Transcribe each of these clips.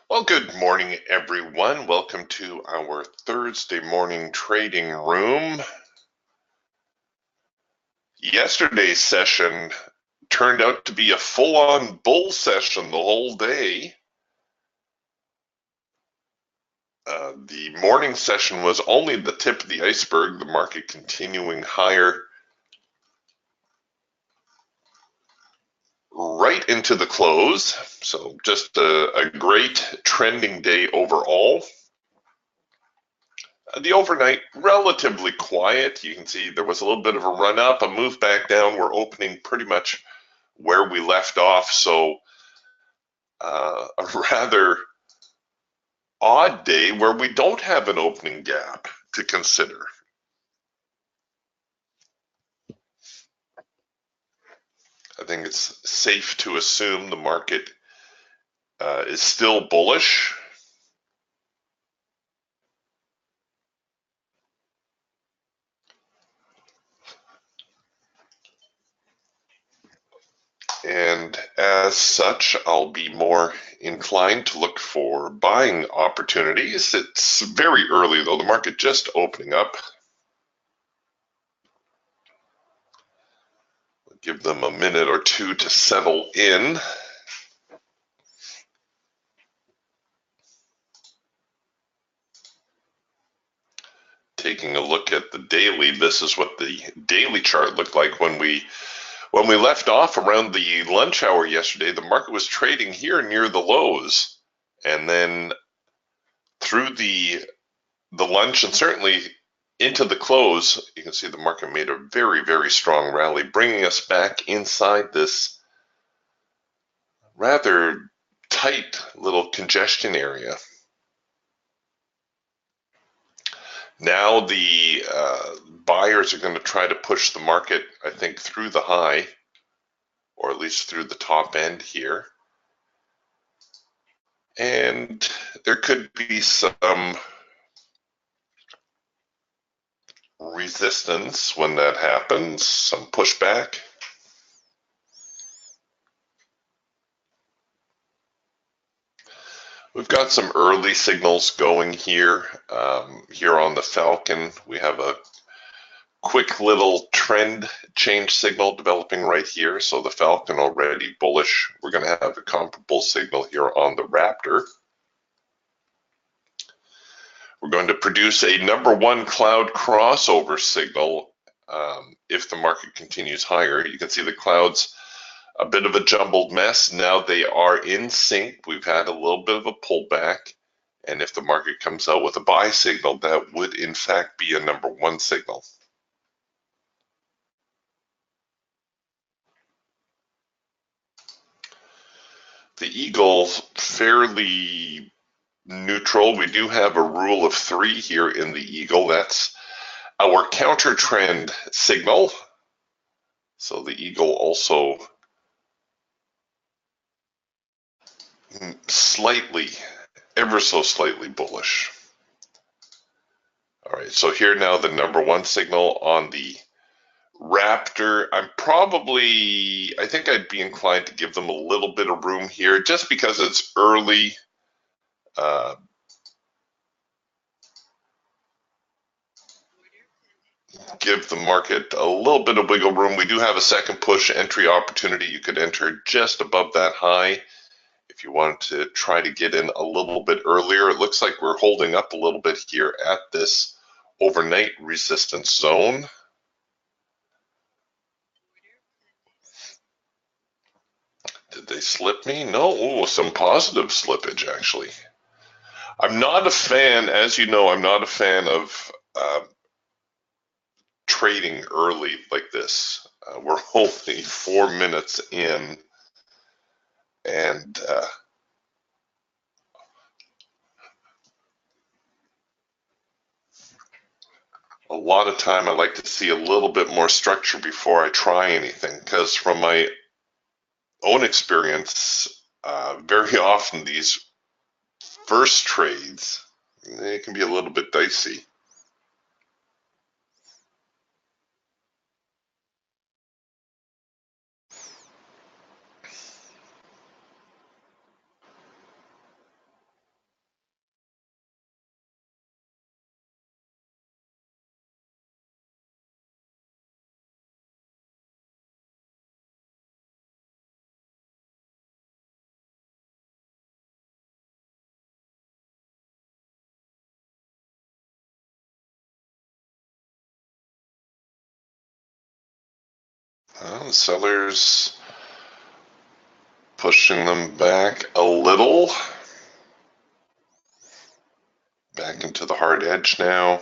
Well, good morning, everyone. Welcome to our Thursday morning trading room. Yesterday's session turned out to be a full-on bull session the whole day. The morning session was only the tip of the iceberg, the market continuing higher right into the close. So just a great trending day overall. The overnight, relatively quiet. You can see there was a little bit of a run up, a move back down. We're opening pretty much where we left off. So a rather odd day where we don't have an opening gap to consider. I think it's safe to assume the market is still bullish. And as such, I'll be more inclined to look for buying opportunities. It's very early though, the market just opening up. Give them a minute or two to settle in. Taking a look at the daily, this is what the daily chart looked like when we left off around the lunch hour yesterday. The market was trading here near the lows, and then through the lunch and certainly into the close, you can see the market made a very strong rally, bringing us back inside this rather tight little congestion area. Now the buyers are going to try to push the market, I think, through the high, or at least through the top end here. And there could be some resistance when that happens, some pushback. We've got some early signals going here. Here on the Falcon, we have a quick little trend change signal developing right here. So the Falcon already bullish. We're going to have a comparable signal here on the Raptor. We're going to produce a #1 cloud crossover signal if the market continues higher. You can see the clouds a bit of a jumbled mess. Now they are in sync. We've had a little bit of a pullback. And if the market comes out with a buy signal, that would in fact be a #1 signal. The Eagle, fairly neutral. We do have a rule of 3 here in the Eagle. That's our counter trend signal. So the Eagle also slightly, ever so slightly bullish. All right, so here now the #1 signal on the Raptor. I think I'd be inclined to give them a little bit of room here just because it's early. Give the market a little bit of wiggle room. We do have a second push entry opportunity. You could enter just above that high if you wanted to try to get in a little bit earlier. It looks like we're holding up a little bit here at this overnight resistance zone. Did they slip me? No. Ooh, some positive slippage actually. I'm not a fan, as you know, I'm not a fan of trading early like this. We're only 4 minutes in, and a lot of time I like to see a little bit more structure before I try anything, because from my own experience, very often these first trades, they can be a little bit dicey. Sellers pushing them back a little. Back into the hard edge now.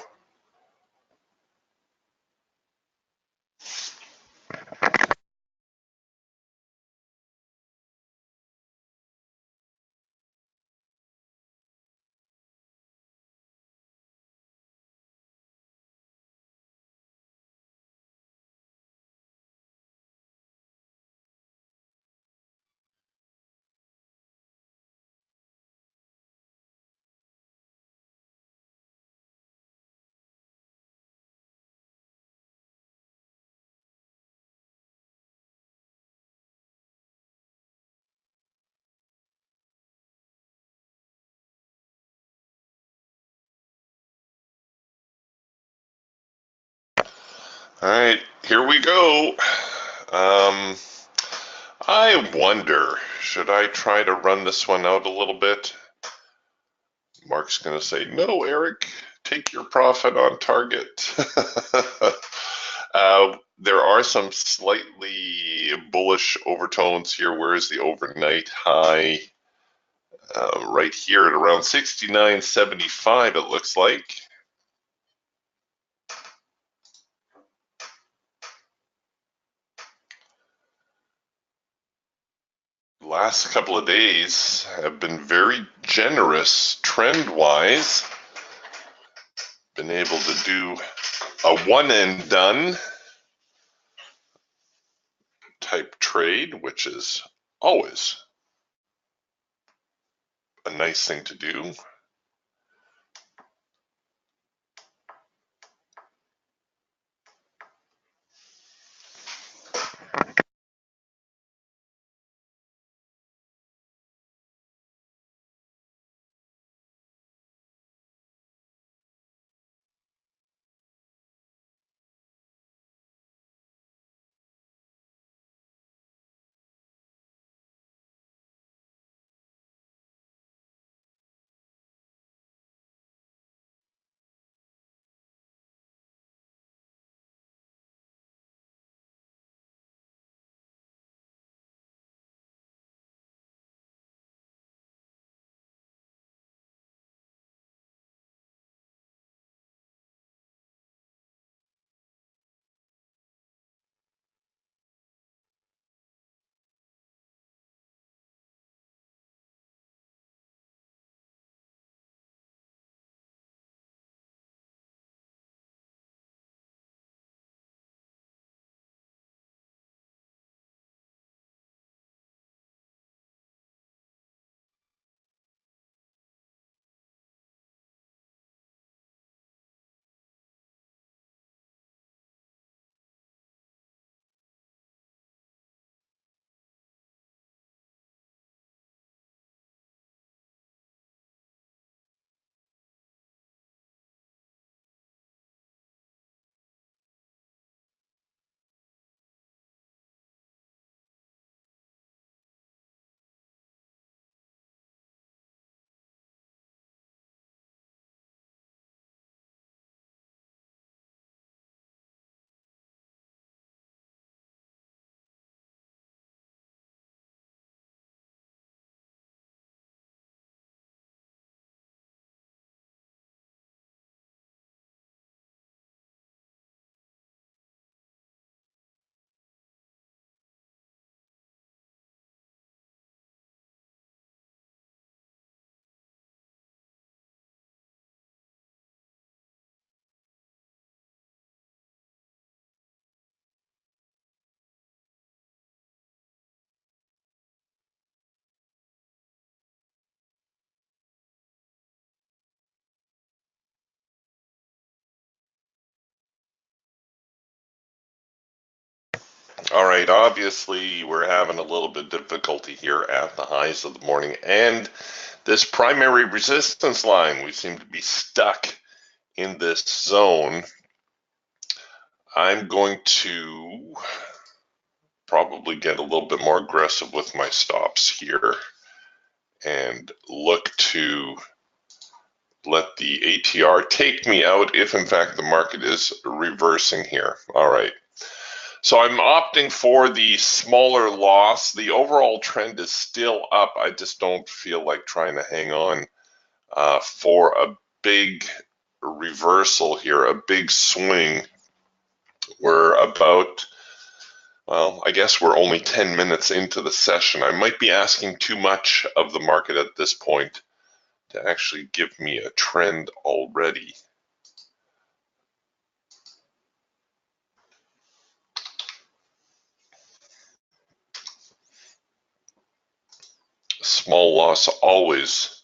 All right, here we go. I wonder, should I try to run this one out a little bit? Mark's going to say, no, Eric, take your profit on target. There are some slightly bullish overtones here. Where is the overnight high? Right here at around 69.75, it looks like. Last couple of days have been very generous trend-wise. Been able to do a one and done type trade, which is always a nice thing to do. All right, obviously we're having a little bit of difficulty here at the highs of the morning, and this primary resistance line, we seem to be stuck in this zone. I'm going to probably get a little bit more aggressive with my stops here and look to let the ATR take me out if in fact the market is reversing here. All right. So I'm opting for the smaller loss. The overall trend is still up. I just don't feel like trying to hang on for a big reversal here, a big swing. We're about, well, I guess we're only 10 minutes into the session. I might be asking too much of the market at this point to actually give me a trend already. Small loss always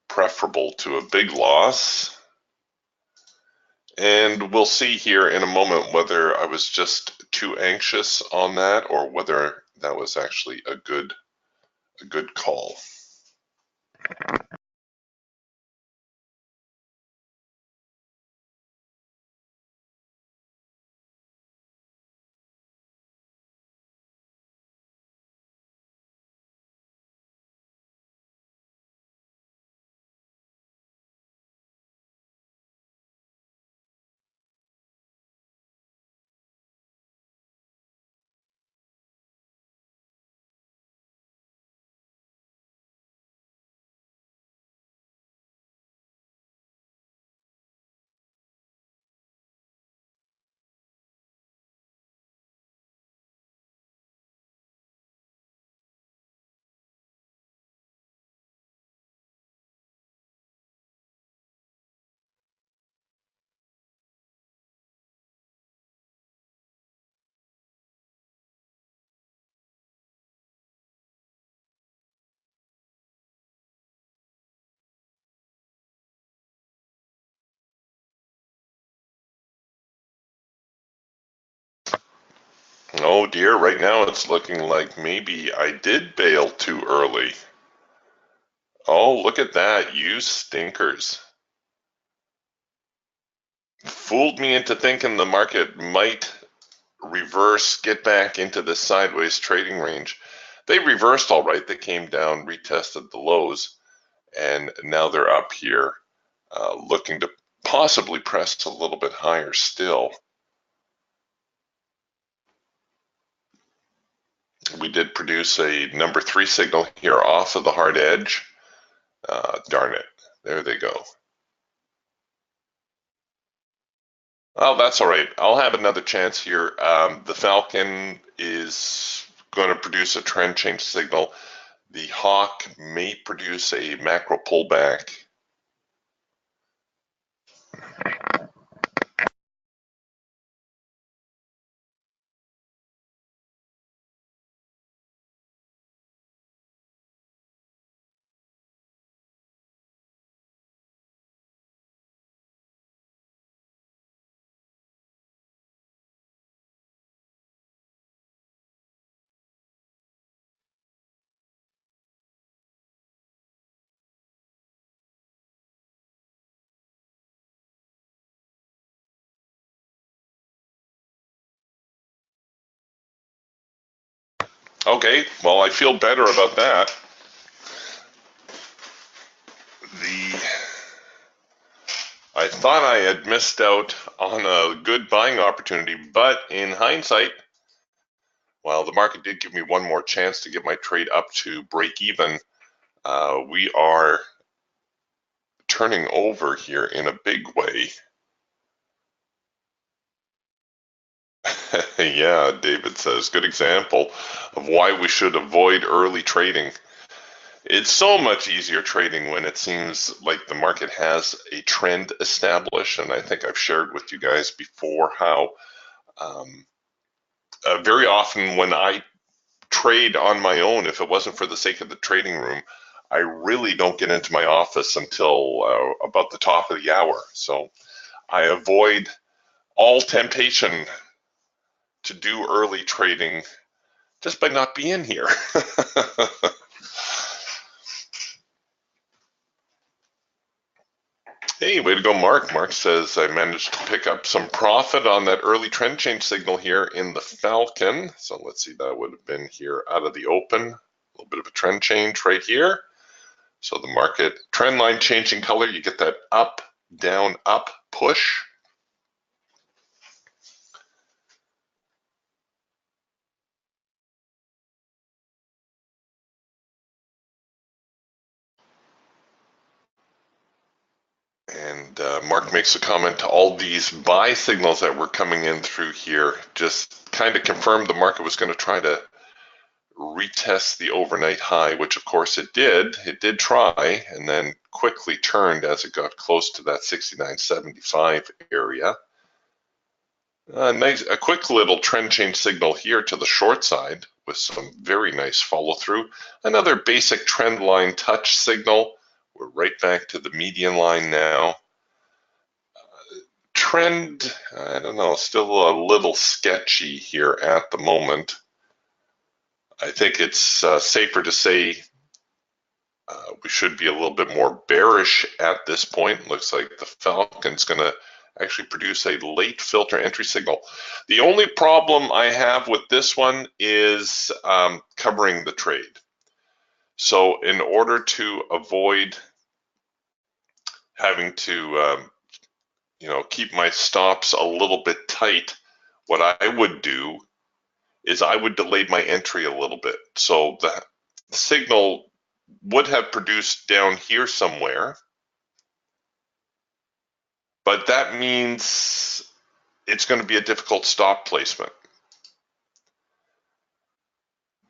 preferable to a big loss. And we'll see here in a moment whether I was just too anxious on that or whether that was actually a good call. Oh dear, right now it's looking like maybe I did bail too early. Oh, look at that, you stinkers. Fooled me into thinking the market might reverse, get back into the sideways trading range. They reversed all right. They came down, retested the lows, and now they're up here looking to possibly press a little bit higher still. We did produce a number 3 signal here off of the hard edge. Darn it. There they go. Well, that's all right. I'll have another chance here. The Falcon is going to produce a trend change signal. The Hawk may produce a macro pullback. Okay, well, I feel better about that. I thought I had missed out on a good buying opportunity, but in hindsight, while the market did give me one more chance to get my trade up to break even, we are turning over here in a big way. Yeah, David says, good example of why we should avoid early trading. It's so much easier trading when it seems like the market has a trend established, and I think I've shared with you guys before how very often when I trade on my own, if it wasn't for the sake of the trading room, I really don't get into my office until about the top of the hour. So I avoid all temptation to do early trading just by not being here. Hey, way to go, Mark. Mark says I managed to pick up some profit on that early trend change signal here in the Falcon. So let's see, that would have been here out of the open. A little bit of a trend change right here. So the market trend line changing color, you get that up, down, up push. Mark makes a comment to all these buy signals that were coming in through here, just kind of confirmed the market was going to try to retest the overnight high, which of course it did. It did try and then quickly turned as it got close to that 69.75 area. A quick little trend change signal here to the short side with some very nice follow through. Another basic trend line touch signal. We're right back to the median line now. Trend, I don't know, still a little sketchy here at the moment. I think it's safer to say we should be a little bit more bearish at this point. Looks like the Falcon's going to actually produce a late filter entry signal. The only problem I have with this one is covering the trade. So in order to avoid having to keep my stops a little bit tight, what I would do is I would delay my entry a little bit. So the signal would have produced down here somewhere, but that means it's going to be a difficult stop placement.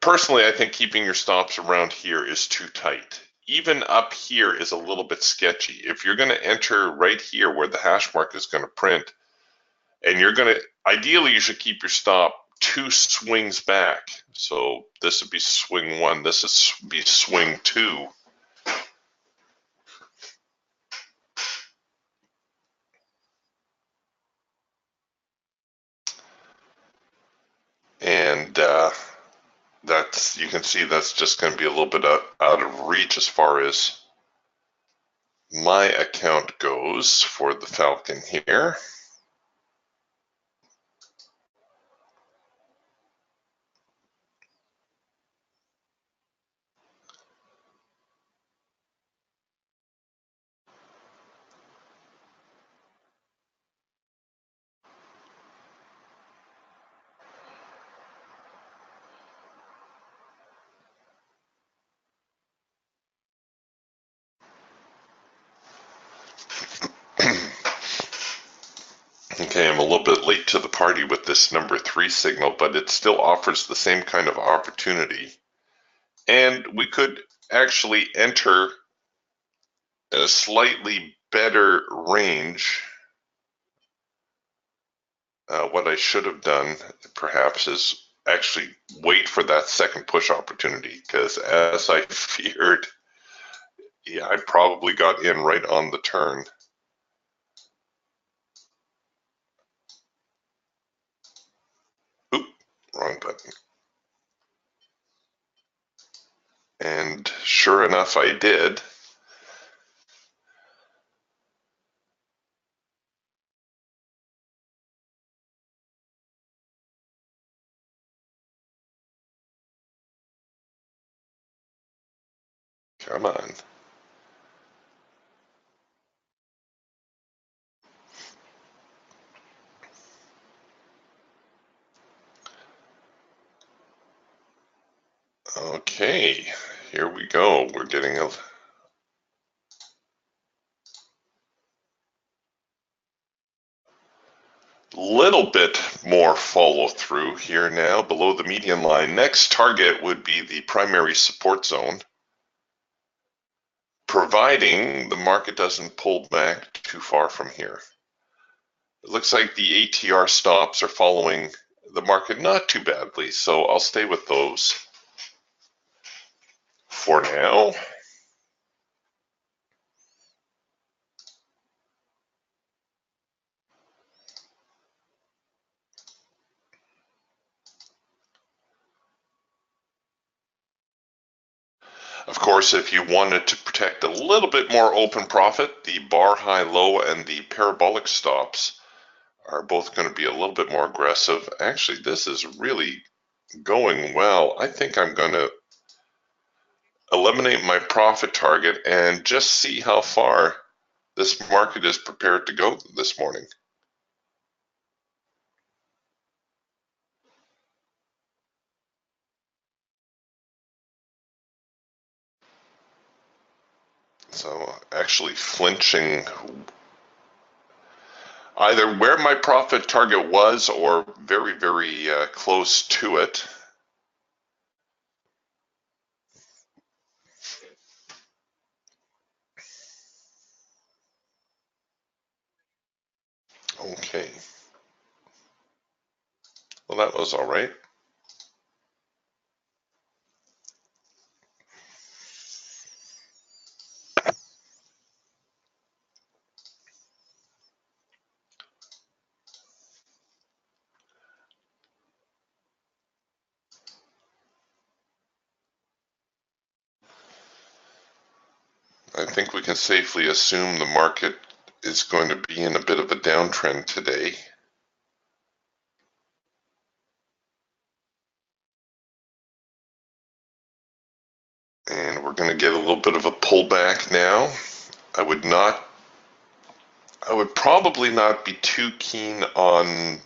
Personally, I think keeping your stops around here is too tight. Even up here is a little bit sketchy. If you're going to enter right here where the hash mark is going to print, and you're going to, ideally you should keep your stop 2 swings back. So this would be swing 1, this would be swing 2. And that's, you can see that's just going to be a little bit out of reach as far as my account goes for the Falcon here. Okay, I'm a little bit late to the party with this number 3 signal, but it still offers the same kind of opportunity. And we could actually enter a slightly better range. What I should have done perhaps is actually wait for that second push opportunity, because as I feared, yeah, I probably got in right on the turn. Oop, wrong button. And sure enough, I did. Come on. Okay, here we go. We're getting a little bit more follow through here now below the median line. Next target would be the primary support zone, providing the market doesn't pull back too far from here. It looks like the ATR stops are following the market not too badly, so I'll stay with those for now. Of course, if you wanted to protect a little bit more open profit, the bar high low and the parabolic stops are both going to be a little bit more aggressive. Actually, this is really going well. I think I'm going to eliminate my profit target and just see how far this market is prepared to go this morning. So actually flinching either where my profit target was or very, very close to it. Okay. Well, that was all right. I think we can safely assume the market is going to be in a bit of a downtrend today. And we're going to get a little bit of a pullback now. I would probably not be too keen on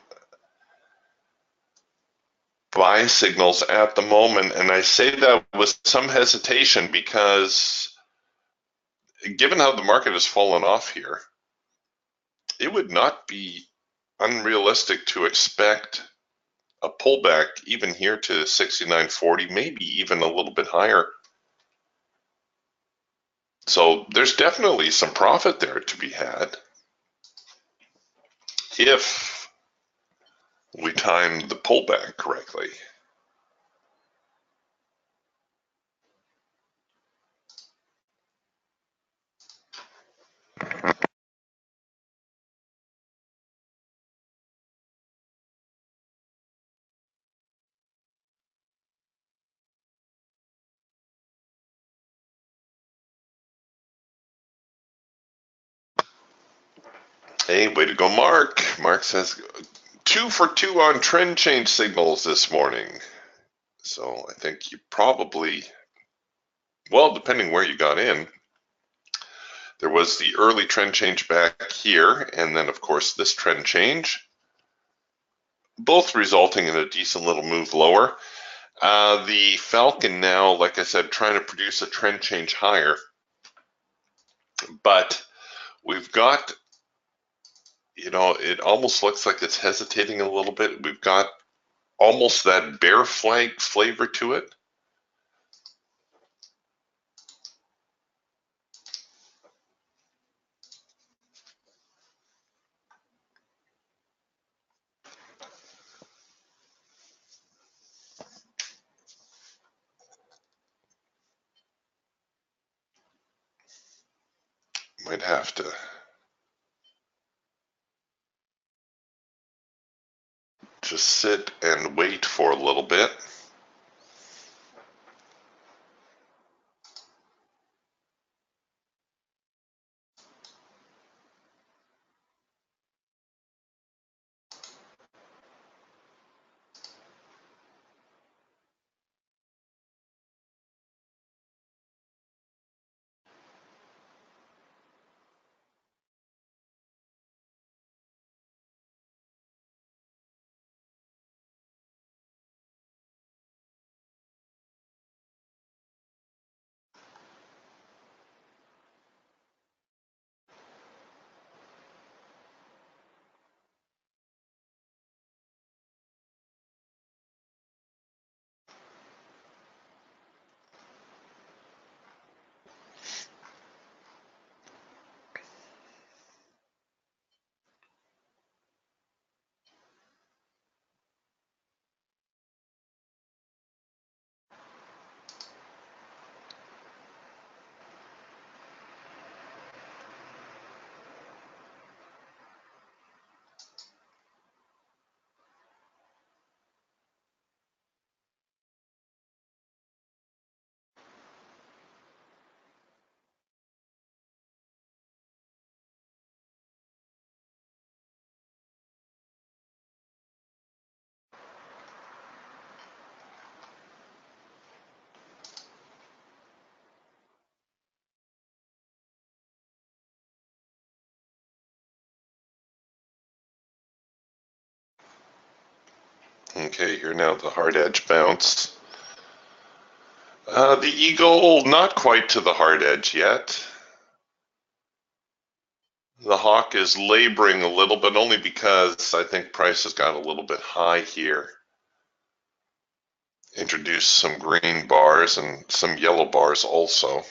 buy signals at the moment, and I say that with some hesitation because given how the market has fallen off here, it would not be unrealistic to expect a pullback even here to 69.40, maybe even a little bit higher. So there's definitely some profit there to be had if we time the pullback correctly. Hey, way to go, Mark. Mark says 2 for 2 on trend change signals this morning. So I think you probably, well, depending where you got in, there was the early trend change back here, and then of course this trend change, both resulting in a decent little move lower. The Falcon now, like I said, trying to produce a trend change higher, but we've got, it almost looks like it's hesitating a little bit. We've got almost that bear flag flavor to it. Might have to just sit and wait for a little bit. Okay, here now the hard edge bounce. The eagle, not quite to the hard edge yet. The hawk is laboring a little, but only because I think price has got a little bit high here. Introduce some green bars and some yellow bars also.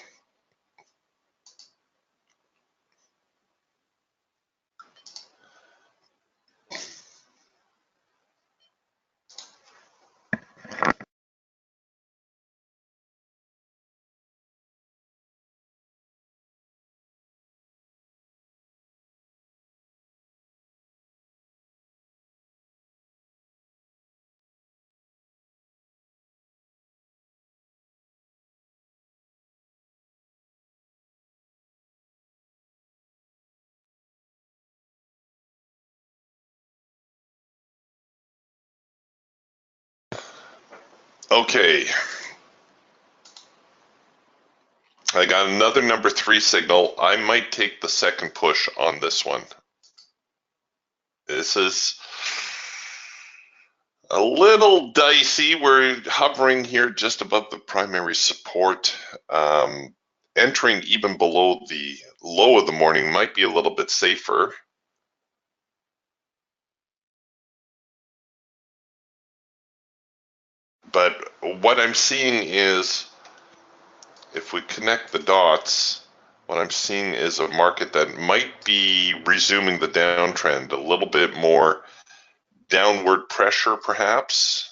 Okay, I got another number 3 signal. I might take the second push on this one. This is a little dicey. We're hovering here just above the primary support. Entering even below the low of the morning might be a little bit safer. But what I'm seeing is, if we connect the dots, what I'm seeing is a market that might be resuming the downtrend, a little bit more downward pressure perhaps.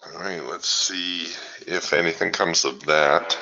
All right, let's see if anything comes of that.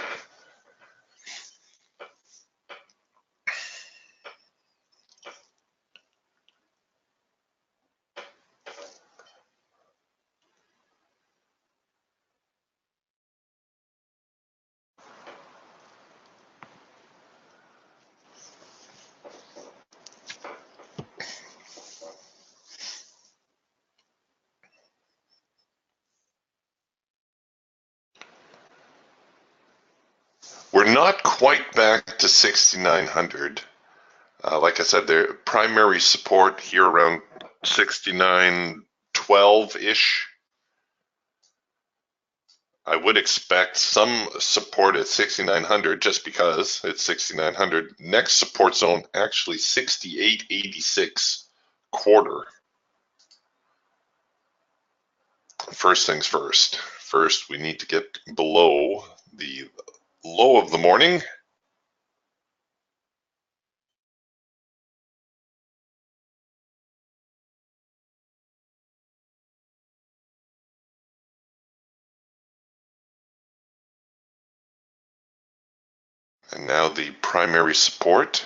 We're not quite back to 6,900. Like I said, their primary support here around 69.12-ish. I would expect some support at 6,900 just because it's 6,900. Next support zone actually 68.86 quarter. First things first. First, we need to get below the low of the morning. And now the primary support.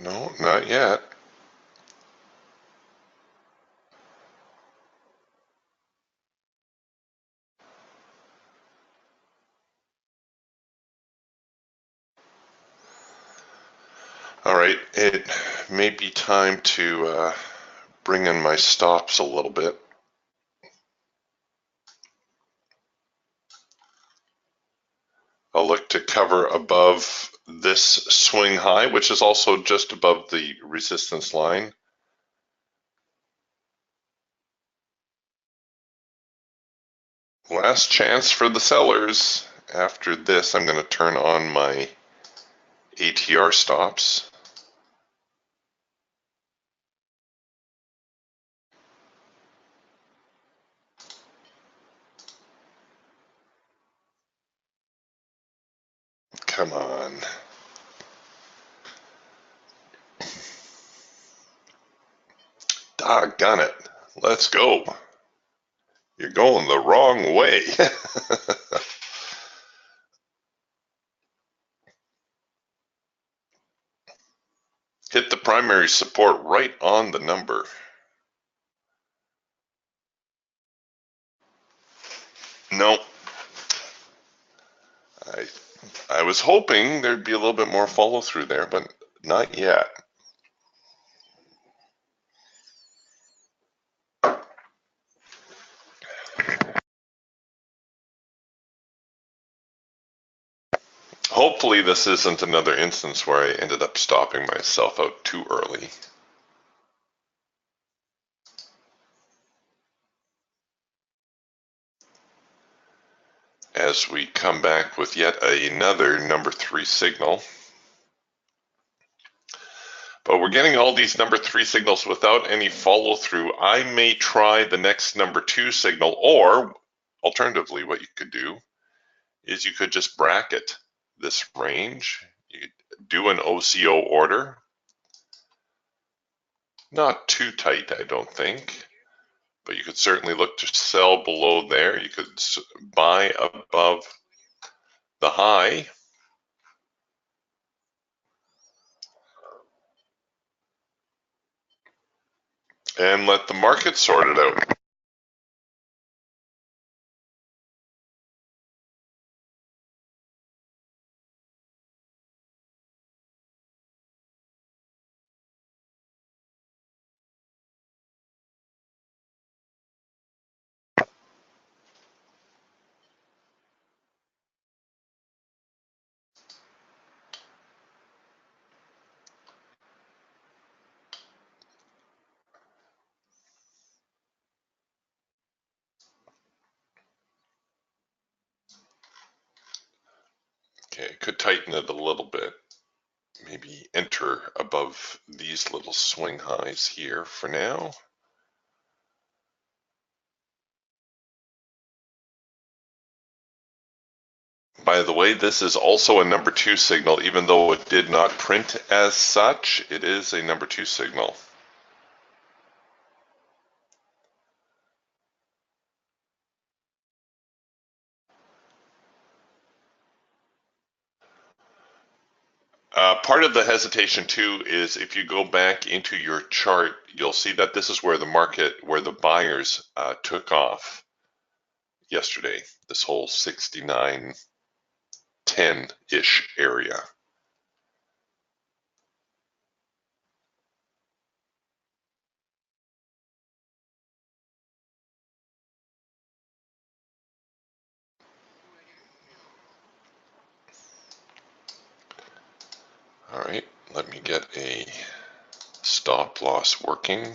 No, not yet. All right, it may be time to bring in my stops a little bit. I'll look to cover above this swing high, which is also just above the resistance line. Last chance for the sellers. After this, I'm going to turn on my ATR stops. Come on. Doggone it. Let's go. You're going the wrong way. Hit the primary support right on the number. No. I was hoping there'd be a little bit more follow through there, but not yet. Hopefully this isn't another instance where I ended up stopping myself out too early. As we come back with yet another number 3 signal. But we're getting all these number 3 signals without any follow through. I may try the next number 2 signal, or alternatively, what you could do is you could just bracket this range. You could do an OCO order. Not too tight, I don't think, but you could certainly look to sell below there. You could buy above the high. And let the market sort it out. Okay, could tighten it a little bit. Maybe enter above these little swing highs here for now. By the way, this is also a number 2 signal, even though it did not print as such. It is a number 2 signal. Part of the hesitation too is if you go back into your chart, you'll see that this is where the market, where the buyers took off yesterday, this whole 69.10-ish area. All right, let me get a stop loss working.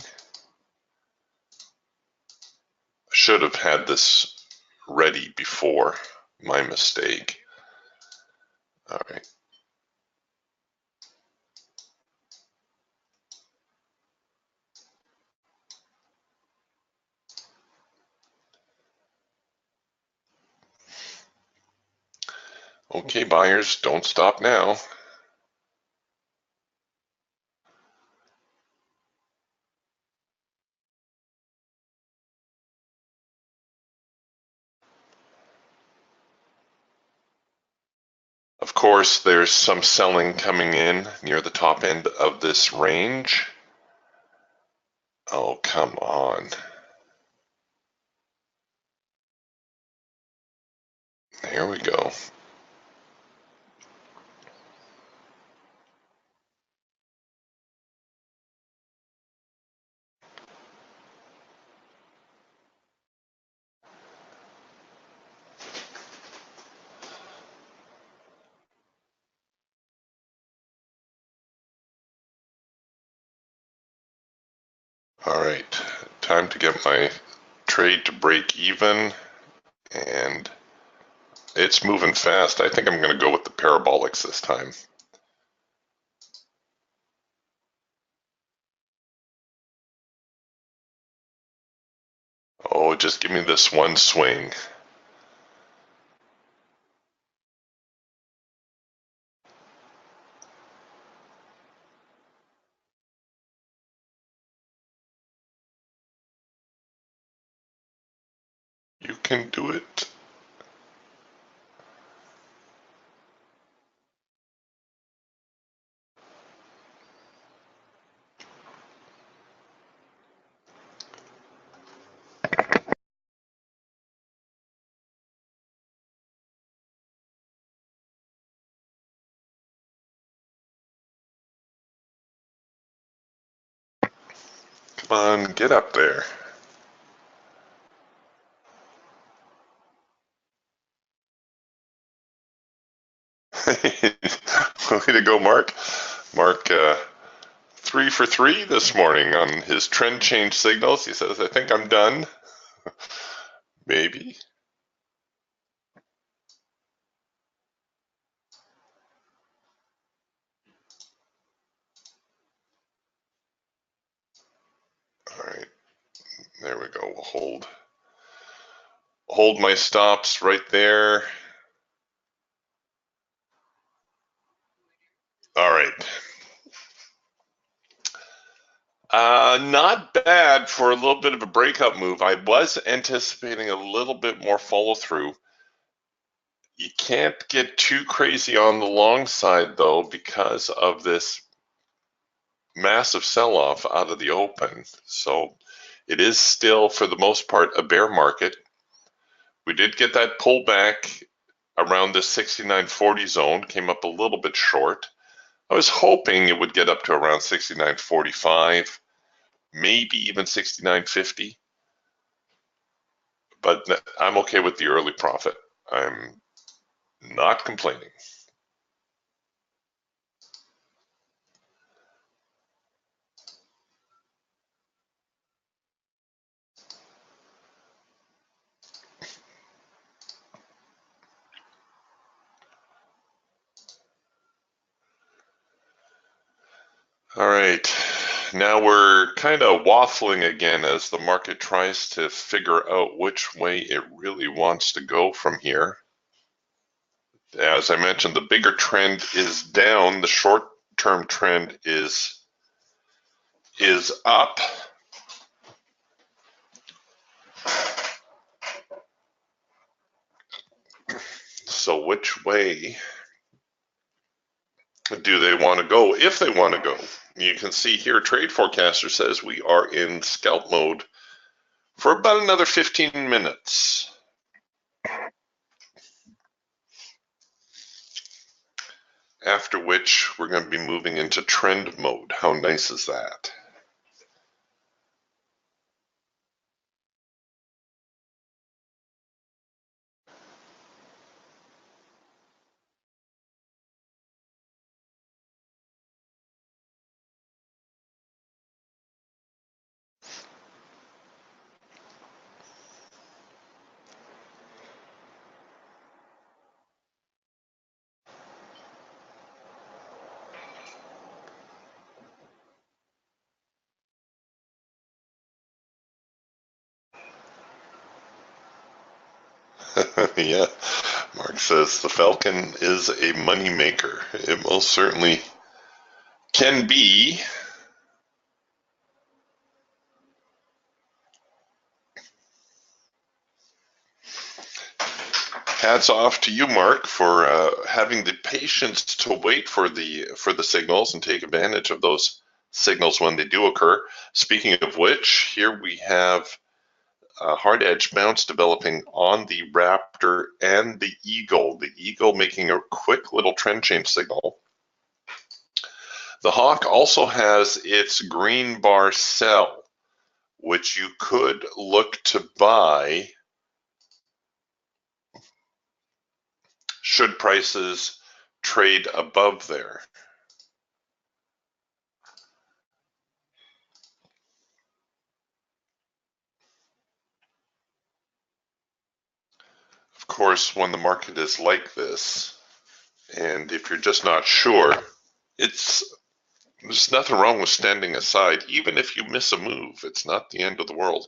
Should have had this ready before, my mistake. All right. Okay, buyers, don't stop now. Of course, there's some selling coming in near the top end of this range. Oh, come on. Here we go. All right, time to get my trade to break even, and it's moving fast. I think I'm going to go with the parabolics this time. Oh, just give me this one swing. You can do it. Come on, get up there. Way to go, Mark. Mark, 3 for 3 this morning on his trend change signals. He says, I think I'm done. Maybe. All right, there we go. We'll hold my stops right there. All right. Not bad for a little bit of a breakout move. I was anticipating a little bit more follow through. You can't get too crazy on the long side though because of this massive sell-off out of the open. So it is still, for the most part, a bear market. We did get that pullback around the 69.40 zone, came up a little bit short. I was hoping it would get up to around 69.45, maybe even 69.50, but I'm okay with the early profit. I'm not complaining. All right, now we're kind of waffling again as the market tries to figure out which way it really wants to go from here. As I mentioned, the bigger trend is down. The short-term trend is up. So which way do they want to go, if they want to go? You can see here, Trade Forecaster says we are in scalp mode for about another 15 minutes. After which, we're going to be moving into trend mode. How nice is that? Yeah, Mark says the Falcon is a money maker. It most certainly can be. Hats off to you, Mark, for having the patience to wait for the signals and take advantage of those signals when they do occur. Speaking of which, here we have a hard edge bounce developing on the Raptor and the Eagle. The Eagle making a quick little trend change signal. The Hawk also has its green bar sell, which you could look to buy should prices trade above there. Of course, when the market is like this, and if you're just not sure, there's nothing wrong with standing aside. Even if you miss a move, it's not the end of the world.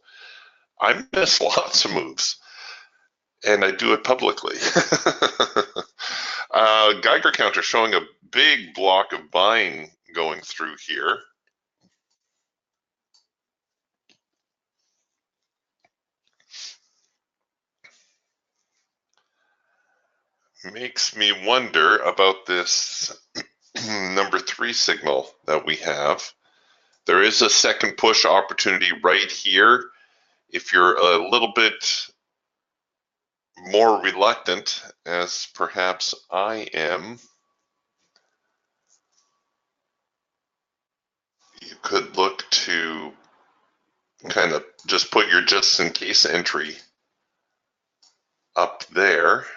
I miss lots of moves, and I do it publicly. Geiger counter showing a big block of buying going through here. Makes me wonder about this number 3 signal that we have. There is a second push opportunity right here. If you're a little bit more reluctant, as perhaps I am, you could look to kind of just put your just in case entry up there.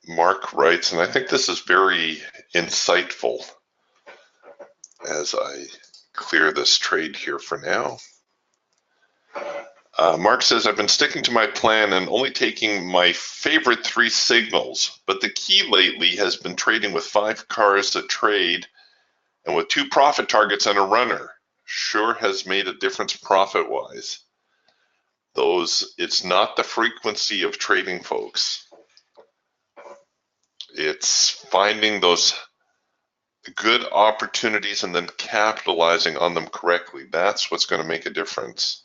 Mark writes, and I think this is very insightful as I clear this trade here for now. Mark says, I've been sticking to my plan and only taking my favorite 3 signals, but the key lately has been trading with 5 cars a trade and with 2 profit targets and a runner. Sure has made a difference profit-wise. It's not the frequency of trading, folks. It's finding those good opportunities and then capitalizing on them correctly. That's what's going to make a difference.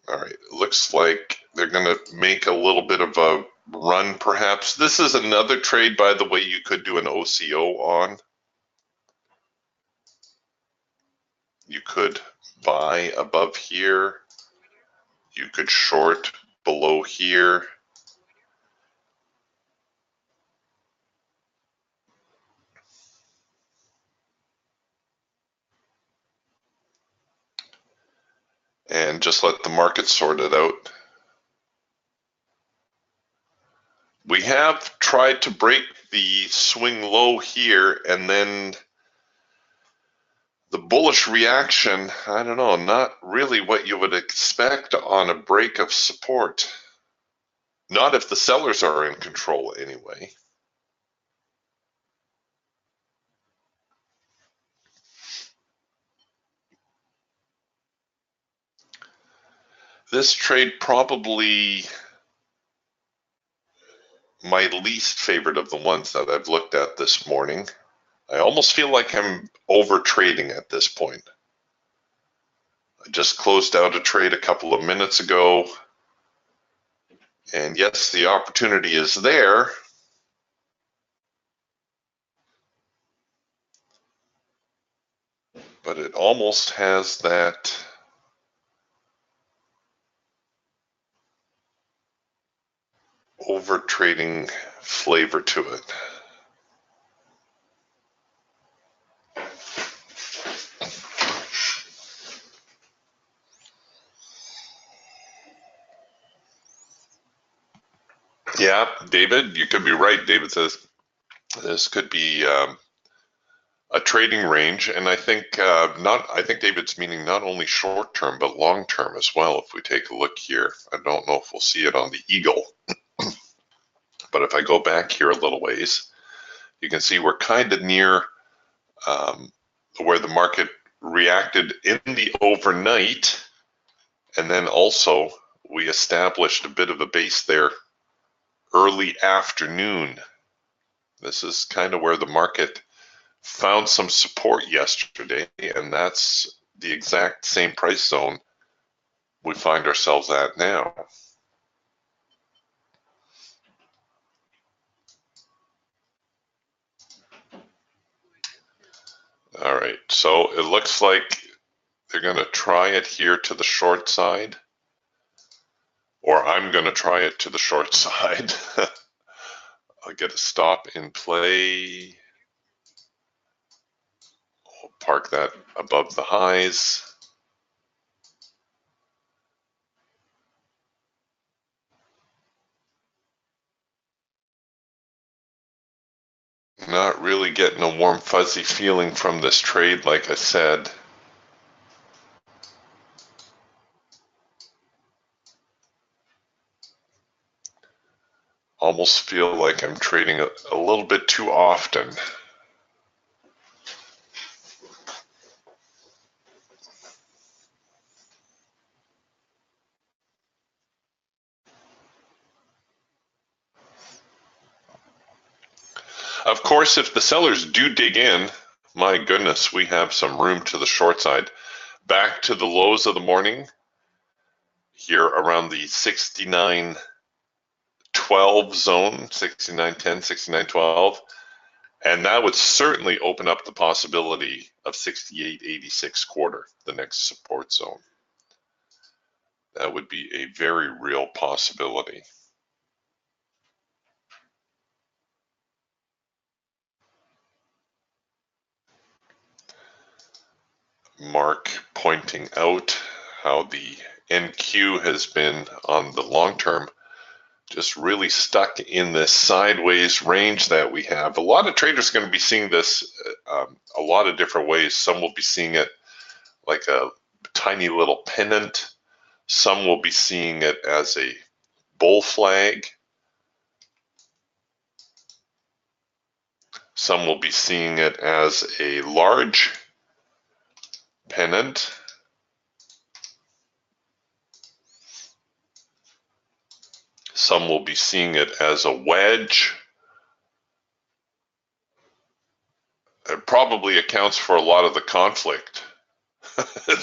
All right, looks like they're going to make a little bit of a run, perhaps. This is another trade, by the way, you could do an OCO on. You could buy above here. You could short below here. And just let the market sort it out. We have tried to break the swing low here, and then the bullish reaction, I don't know, not really what you would expect on a break of support. Not if the sellers are in control anyway. This trade probably my least favorite of the ones that I've looked at this morning. I almost feel like I'm over trading at this point. I just closed out a trade a couple of minutes ago. And yes, the opportunity is there. But it almost has that over trading flavor to it. Yeah, David, you could be right. David says this could be a trading range, and I think I think David's meaning not only short term but long term as well. If we take a look here, I don't know if we'll see it on the Eagle, but if I go back here a little ways, you can see we're kind of near where the market reacted in the overnight, and then also we established a bit of a base there early afternoon. This is kind of where the market found some support yesterday, and that's the exact same price zone we find ourselves at now. All right, so it looks like they're going to try it here to the short side, or I'm going to try it to the short side. I'll get a stop in play. I'll park that above the highs. Not really getting a warm fuzzy feeling from this trade, like I said. Almost feel like I'm trading a little bit too often. Of course, if the sellers do dig in, my goodness, we have some room to the short side. Back to the lows of the morning, here around the 69.12 zone, 69.10, 69.12, and that would certainly open up the possibility of 68.86 quarter, the next support zone. That would be a very real possibility. Mark pointing out how the NQ has been on the long term just really stuck in this sideways range that we have. A lot of traders are going to be seeing this a lot of different ways. Some will be seeing it like a tiny little pennant. Some will be seeing it as a bull flag. Some will be seeing it as a large pennant. Some will be seeing it as a wedge. It probably accounts for a lot of the conflict.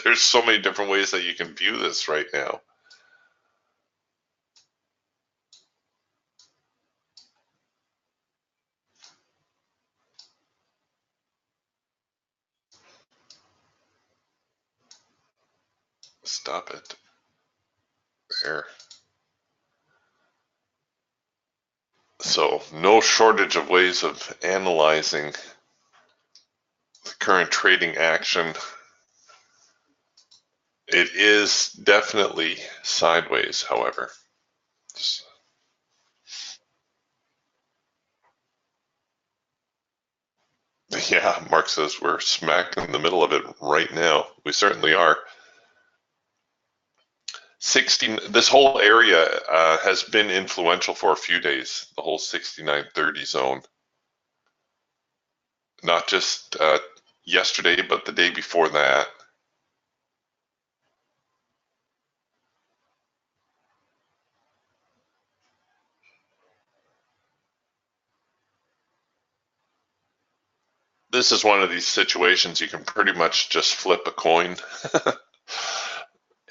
There's so many different ways that you can view this right now. Stop it. There. So no shortage of ways of analyzing the current trading action. It is definitely sideways, however. Yeah, Mark says we're smack in the middle of it right now. We certainly are. this whole area has been influential for a few days, the whole 6930 zone. Not just yesterday, but the day before that. This is one of these situations you can pretty much just flip a coin.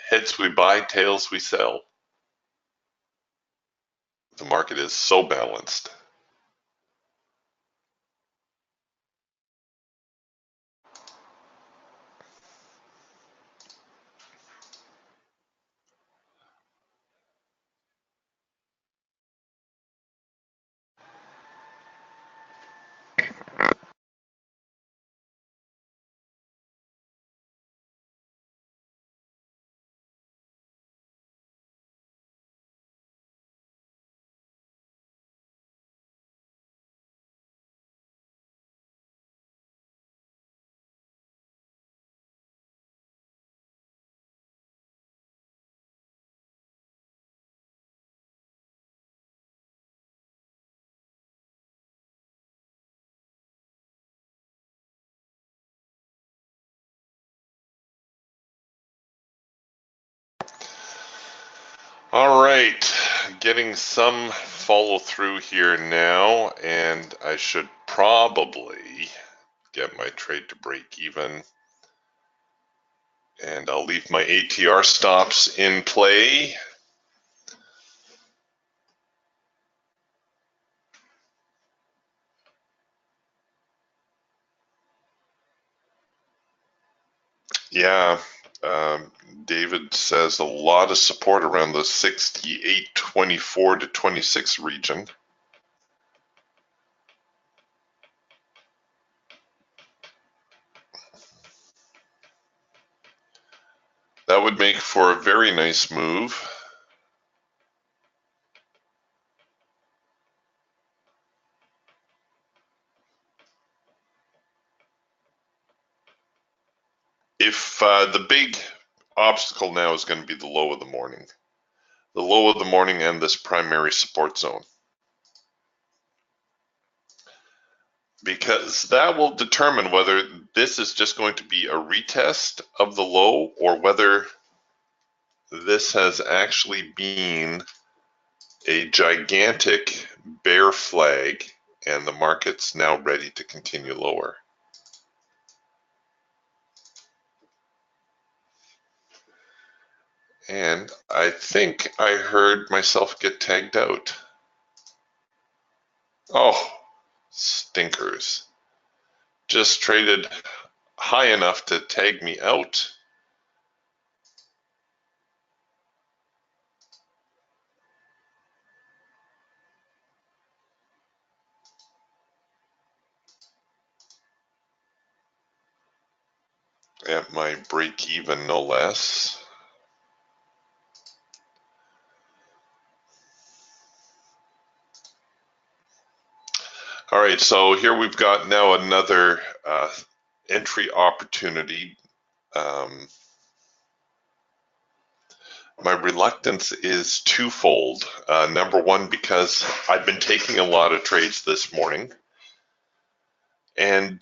Heads we buy, tails we sell. The market is so balanced. All right, getting some follow through here now, and I should probably get my trade to break even. And I'll leave my ATR stops in play. Yeah, David says a lot of support around the 68.24 to 26 region. That would make for a very nice move. If the big obstacle now is going to be the low of the morning. The low of the morning and this primary support zone. Because that will determine whether this is just going to be a retest of the low or whether this has actually been a gigantic bear flag and the market's now ready to continue lower. And I think I heard myself get tagged out. Oh, stinkers. Just traded high enough to tag me out. At my break even, no less. All right, so here we've got now another entry opportunity. My reluctance is twofold. Number one, because I've been taking a lot of trades this morning. And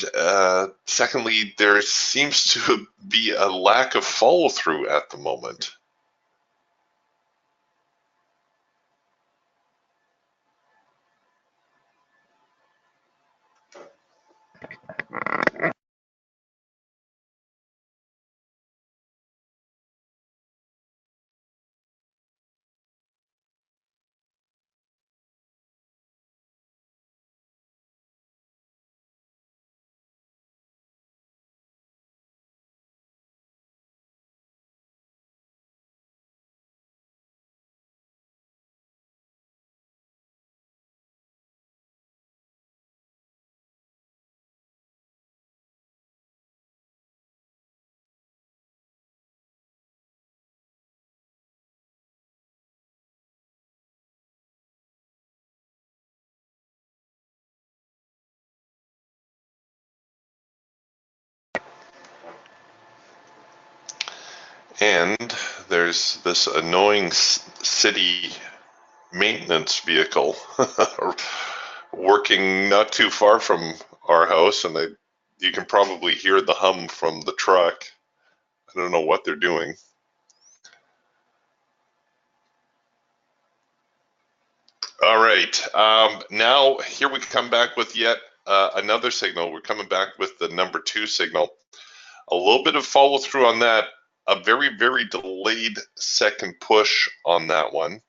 secondly, there seems to be a lack of follow through at the moment. And there's this annoying city maintenance vehicle working not too far from our house, and you can probably hear the hum from the truck. I don't know what they're doing. All right, now here we come back with yet another signal. We're coming back with the number 2 signal. A little bit of follow through on that. A very, very delayed second push on that one.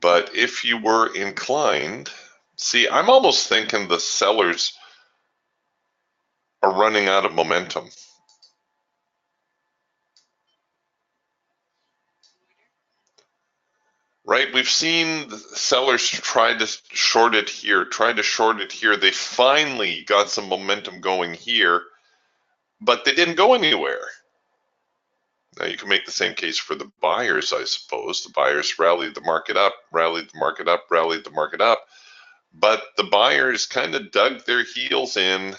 But if you were inclined, see, I'm almost thinking the sellers are running out of momentum. Right? We've seen the sellers try to short it here, try to short it here. They finally got some momentum going here, but they didn't go anywhere. Now you can make the same case for the buyers, I suppose. The buyers rallied the market up, rallied the market up, rallied the market up. But the buyers kind of dug their heels in.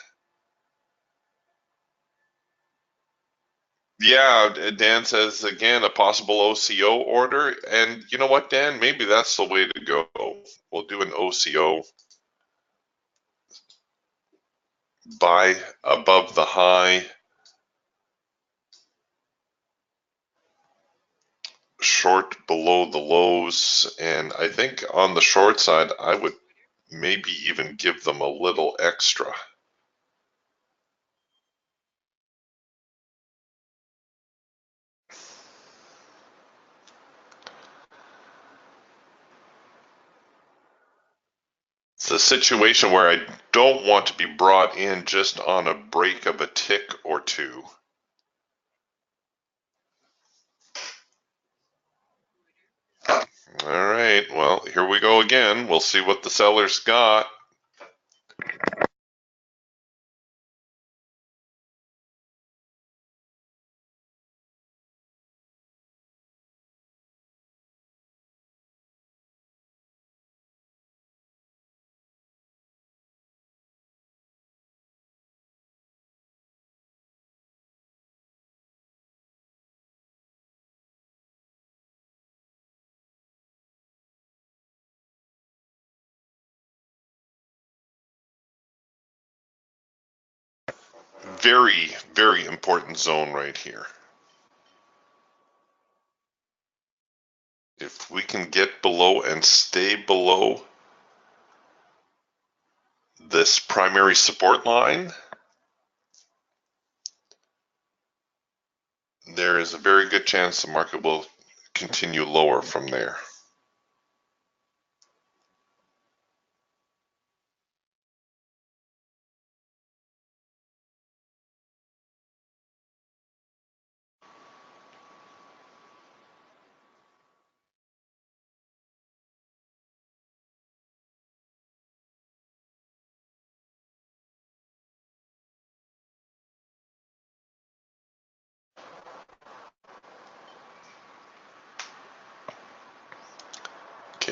Yeah, Dan says again a possible OCO order. And you know what, Dan? Maybe that's the way to go. We'll do an OCO, buy above the high, short below the lows. And I think on the short side, I would maybe even give them a little extra. It's a situation where I don't want to be brought in just on a break of a tick or two. All right, well, here we go again. We'll see what the sellers got. Very, very important zone right here. If we can get below and stay below this primary support line, there is a very good chance the market will continue lower from there.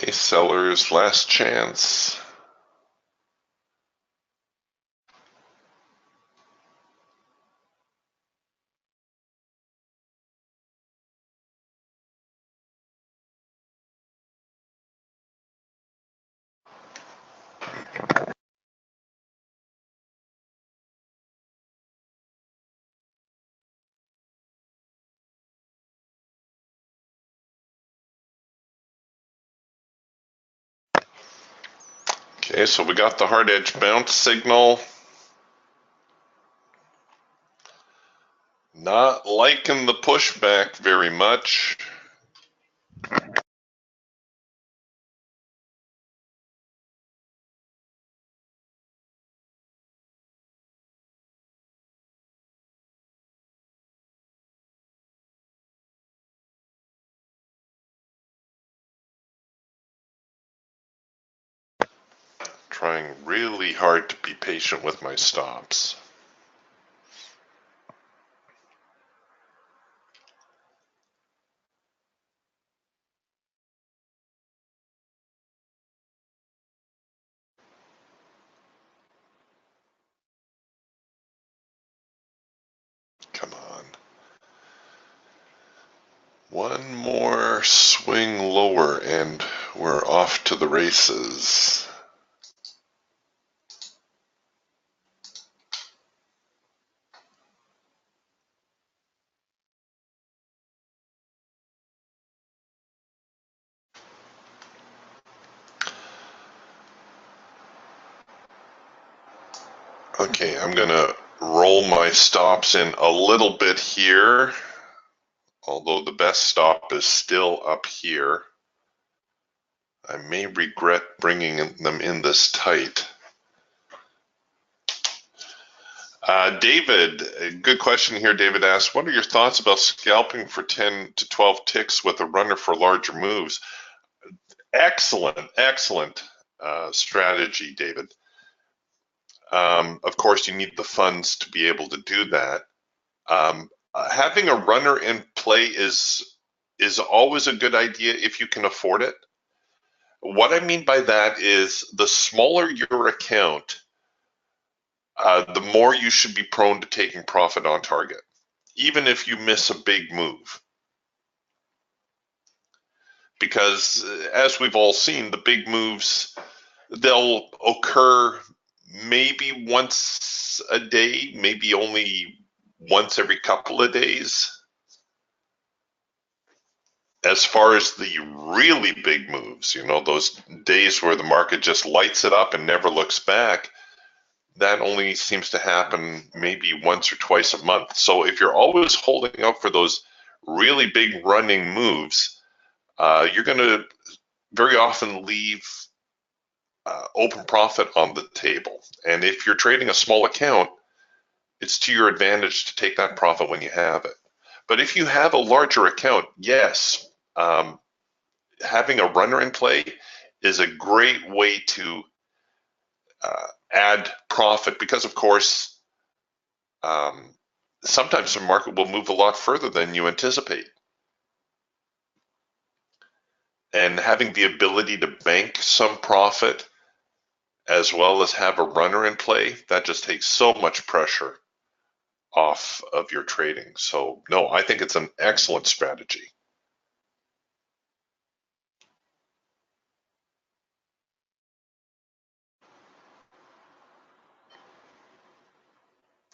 Okay, sellers last chance. Okay, so we got the hard edge bounce signal. Not liking the pushback very much. Trying really hard to be patient with my stops. Come on. One more swing lower and we're off to the races. Okay, I'm gonna roll my stops in a little bit here, although the best stop is still up here. I may regret bringing them in this tight. David, good question here. David asks, what are your thoughts about scalping for 10 to 12 ticks with a runner for larger moves? Excellent strategy, David. Of course, you need the funds to be able to do that. Having a runner in play is always a good idea if you can afford it. What I mean by that is the smaller your account, the more you should be prone to taking profit on target, even if you miss a big move. Because as we've all seen, the big moves, they'll occur maybe once a day, maybe only once every couple of days. As far as the really big moves, those days where the market just lights it up and never looks back, that only seems to happen maybe once or twice a month. So if you're always holding out for those really big running moves, you're going to very often leave open profit on the table. And if you're trading a small account, it's to your advantage to take that profit when you have it. But if you have a larger account, yes, having a runner in play is a great way to add profit because, of course, sometimes the market will move a lot further than you anticipate. And having the ability to bank some profit as well as have a runner in play, that just takes so much pressure off of your trading. So, no, I think it's an excellent strategy.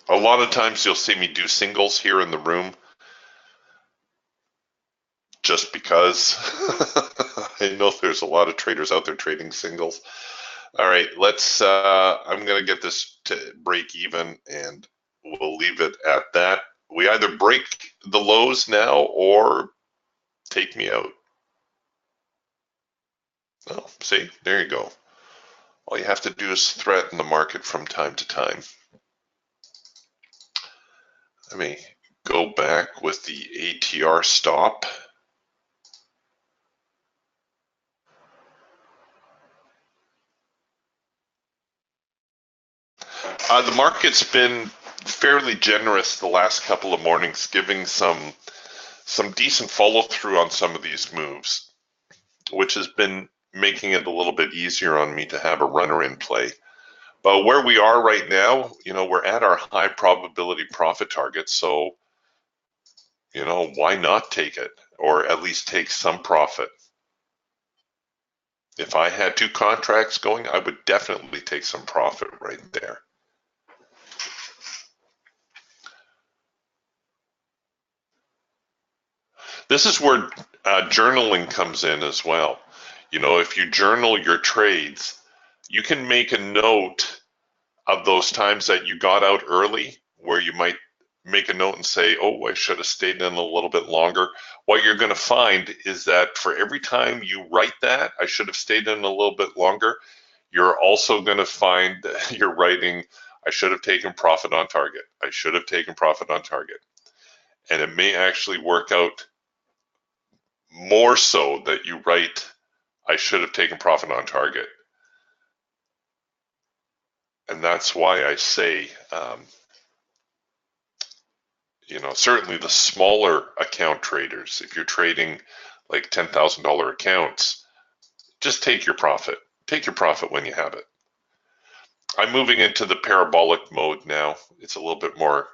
A lot of times you'll see me do singles here in the room just because I know there's a lot of traders out there trading singles. All right, I'm going to get this to break even and we'll leave it at that. We either break the lows now or take me out. Oh, see, there you go. All you have to do is threaten the market from time to time. Let me go back with the ATR stop. The market's been fairly generous the last couple of mornings, giving some decent follow through on some of these moves, which has been making it a little bit easier on me to have a runner in play. But where we are right now, we're at our high probability profit target. So, why not take it, or at least take some profit? If I had 2 contracts going, I would definitely take some profit right there. This is where journaling comes in as well. If you journal your trades, you can make a note of those times that you got out early, where you might make a note and say, oh, I should have stayed in a little bit longer. What you're going to find is that for every time you write that, I should have stayed in a little bit longer, you're also going to find you're writing, I should have taken profit on target. I should have taken profit on target. And it may actually work out more so that you write, I should have taken profit on target. And that's why I say, certainly the smaller account traders, if you're trading like $10,000 accounts, just take your profit. Take your profit when you have it. I'm moving into the parabolic mode now. It's a little bit more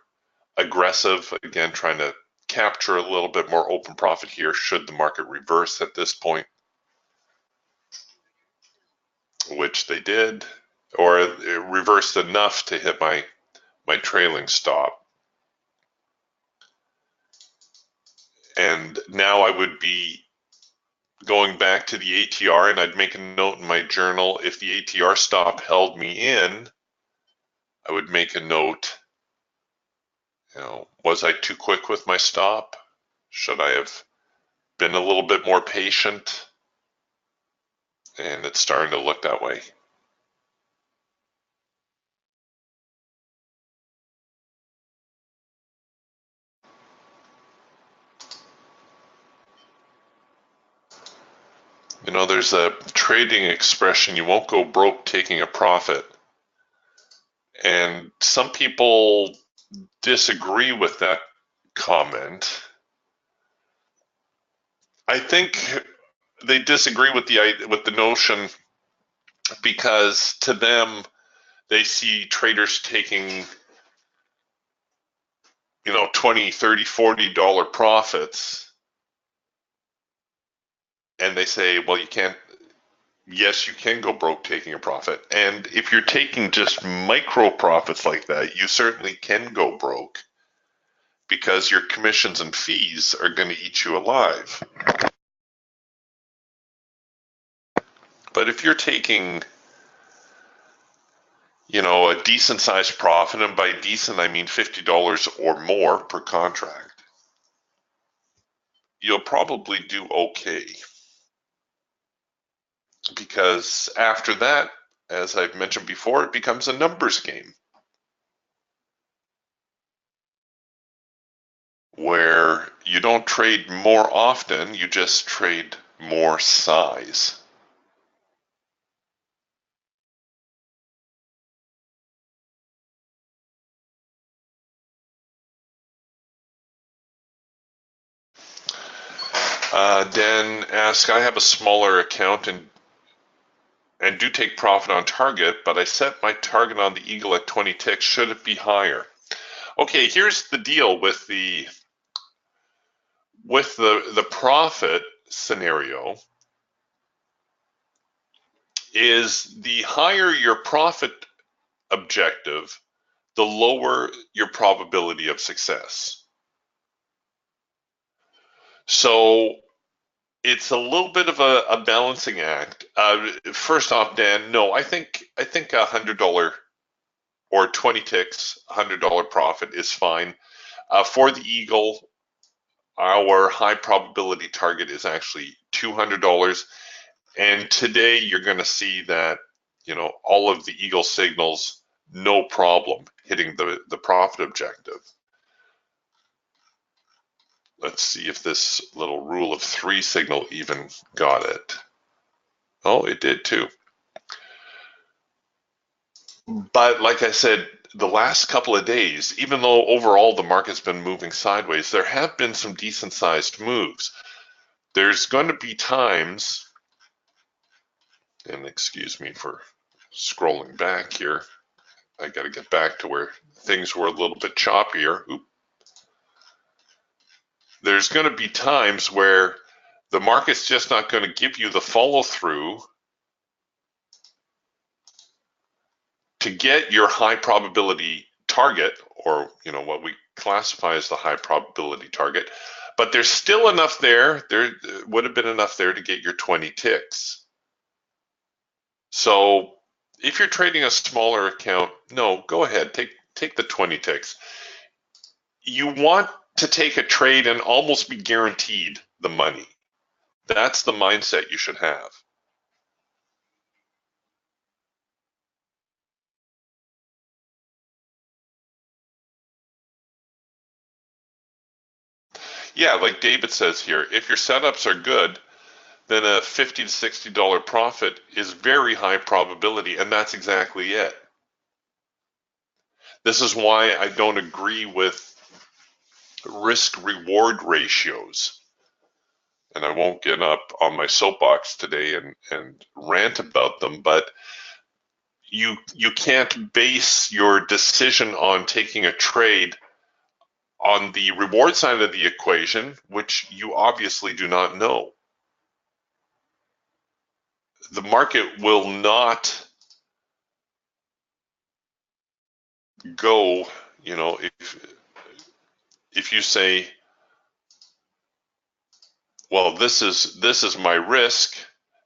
aggressive, again, trying to capture a little bit more open profit here should the market reverse at this point, which they did, or it reversed enough to hit my trailing stop. And now I would be going back to the ATR, and I'd make a note in my journal. If the ATR stop held me in, I would make a note, was I too quick with my stop? Should I have been a little bit more patient? And it's starting to look that way. There's a trading expression, you won't go broke taking a profit. And some people disagree with that comment. I think they disagree with the notion because to them, they see traders taking, $20, $30, $40 profits. And they say, well, yes, you can go broke taking a profit. And if you're taking just micro profits like that, you certainly can go broke because your commissions and fees are going to eat you alive. But if you're taking, a decent sized profit, and by decent, I mean $50 or more per contract, you'll probably do okay. Because after that, as I've mentioned before, it becomes a numbers game where you don't trade more often, you just trade more size. Dan asks, I have a smaller account and do take profit on target, but I set my target on the Eagle at 20 ticks. Should it be higher? Okay, here's the deal with the profit scenario is the higher your profit objective, the lower your probability of success. So it's a little bit of a balancing act. First off, Dan, no, I think $100 or 20 ticks, $100 profit is fine. For the Eagle, our high probability target is actually $200. And today you're going to see that, all of the Eagle signals, no problem hitting the profit objective. Let's see if this little rule of 3 signal even got it. Oh, it did too. But like I said, the last couple of days, even though overall the market's been moving sideways, there have been some decent sized moves. There's going to be times And excuse me for scrolling back here. I got to get back to where things were a little bit choppier. There's going to be times where the market's just not going to give you the follow through to get your high probability target, or what we classify as the high probability target. But there's still enough there. There would have been enough there to get your 20 ticks. So if you're trading a smaller account, no, go ahead, take the 20 ticks. You want to take a trade and almost be guaranteed the money. That's the mindset you should have. Yeah, like David says here, if your setups are good, then a $50 to $60 profit is very high probability, and that's exactly it. This is why I don't agree with risk-reward ratios. And I won't get up on my soapbox today and rant about them, but you can't base your decision on taking a trade on the reward side of the equation, which you obviously do not know. The market will not go, if you say, well, this is my risk,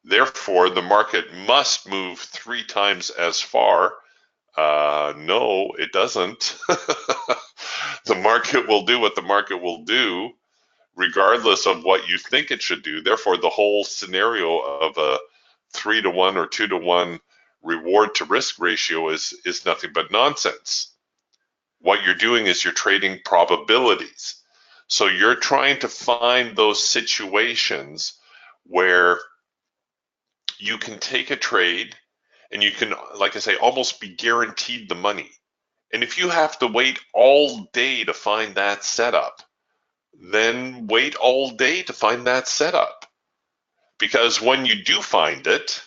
therefore the market must move 3 times as far. No, it doesn't. The market will do what the market will do, regardless of what you think it should do. Therefore, the whole scenario of a 3-to-1 or 2-to-1 reward to risk ratio is nothing but nonsense. What you're doing is you're trading probabilities. So you're trying to find those situations where you can take a trade and you can, like I say, almost be guaranteed the money. And if you have to wait all day to find that setup, then wait all day to find that setup. Because when you do find it,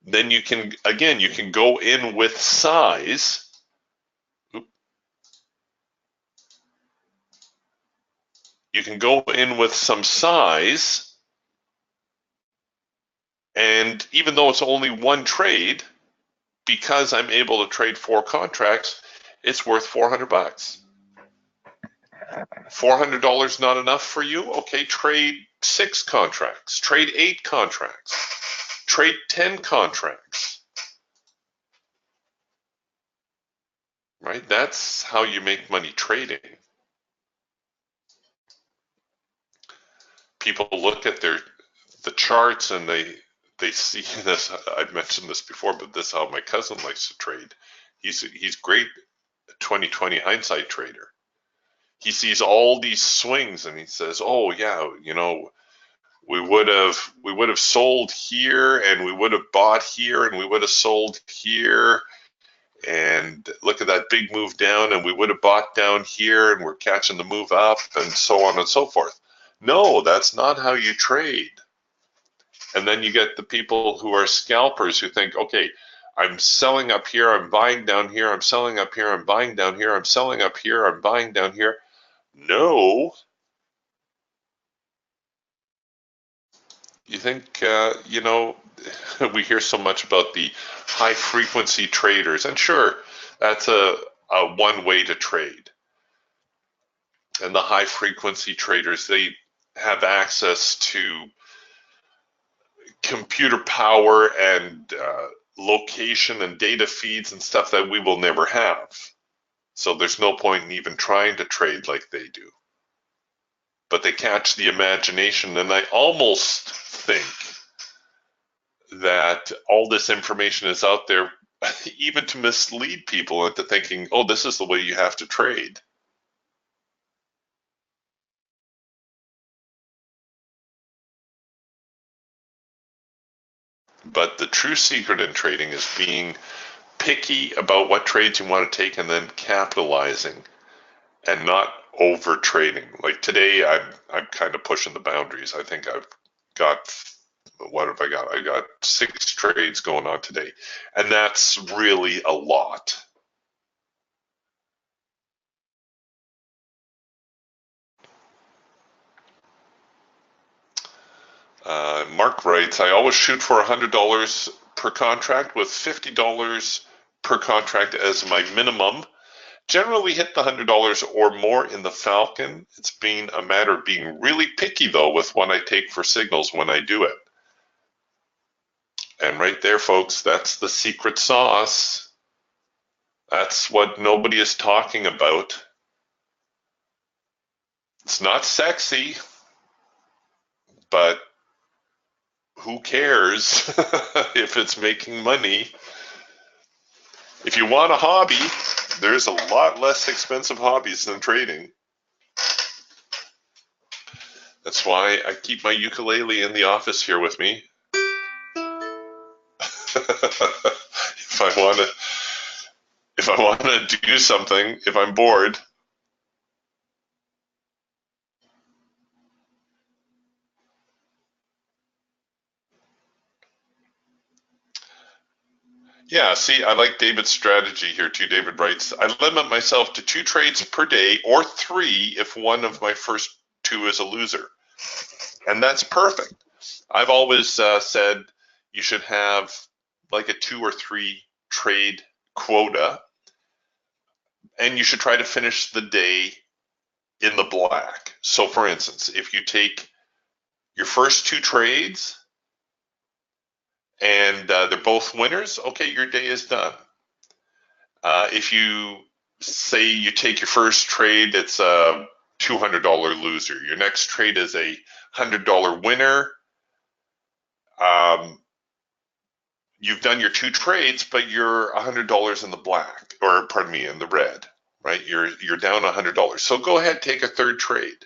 then you can go in with size. You can go in with some size, and even though it's only one trade, because I'm able to trade 4 contracts, it's worth $400. $400 not enough for you? Okay, trade 6 contracts, trade 8 contracts, trade 10 contracts. Right? That's how you make money trading. People look at the charts and they see this. I've mentioned this before, but this is how my cousin likes to trade. He's great 2020 hindsight trader. He sees all these swings and he says, "Oh yeah, we would have sold here and we would have bought here and we would have sold here, and look at that big move down and we would have bought down here and we're catching the move up," and so on and so forth. No, that's not how you trade. And then you get the people who are scalpers who think, okay, I'm selling up here, I'm buying down here, I'm selling up here, I'm buying down here, I'm selling up here, I'm buying down here. No. You think, we hear so much about the high frequency traders, and sure, that's a one way to trade. And the high frequency traders, they have access to computer power and location and data feeds and stuff that we will never have. So there's no point in even trying to trade like they do. But they catch the imagination, and I almost think that all this information is out there even to mislead people into thinking, oh, this is the way you have to trade. But the true secret in trading is being picky about what trades you want to take and then capitalizing and not over trading. Like today, I'm kind of pushing the boundaries. I think I've got what have I got? I got 6 trades going on today, and that's really a lot. Mark writes, I always shoot for $100 per contract with $50 per contract as my minimum. Generally hit the $100 or more in the Falcon. It's been a matter of being really picky, though, with what I take for signals when I do it. And right there, folks, that's the secret sauce. That's what nobody is talking about. It's not sexy, but who cares if it's making money? If you want a hobby, there's a lot less expensive hobbies than trading. That's why I keep my ukulele in the office here with me. If I want to do something, if I'm bored. Yeah, see, I like David's strategy here too. David writes, I limit myself to 2 trades per day or 3 if one of my first 2 is a loser. And that's perfect. I've always said you should have like a 2 or 3 trade quota, and you should try to finish the day in the black. So for instance, if you take your first 2 trades and they're both winners, okay, your day is done. If you say you take your first trade, it's a $200 loser. Your next trade is a $100 winner. You've done your 2 trades, but you're $100 in the black, or pardon me, in the red, right? You're down $100. So go ahead, take a 3rd trade.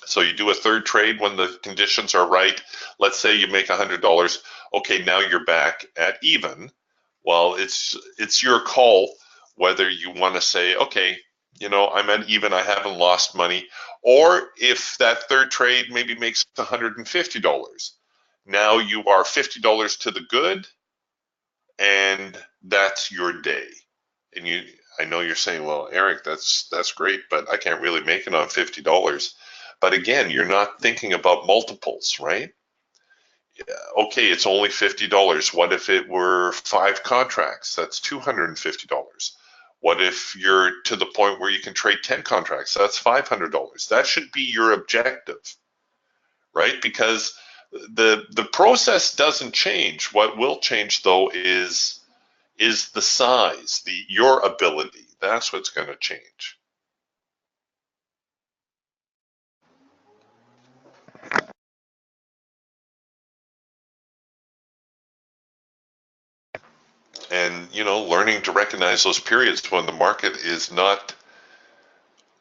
So you do a 3rd trade when the conditions are right. Let's say you make $100. Okay, now you're back at even. Well, it's your call whether you want to say, okay, you know, I'm at even, I haven't lost money, or if that 3rd trade maybe makes $150. Now you are $50 to the good, and that's your day. And I know you're saying, well, Eric, that's great, but I can't really make it on $50. But again, you're not thinking about multiples, right? Okay, it's only $50. What if it were 5 contracts? That's $250. What if you're to the point where you can trade 10 contracts? That's $500. That should be your objective, right? Because the process doesn't change. What will change, though, is the size, your ability. That's what's going to change. And, you know, learning to recognize those periods when the market is not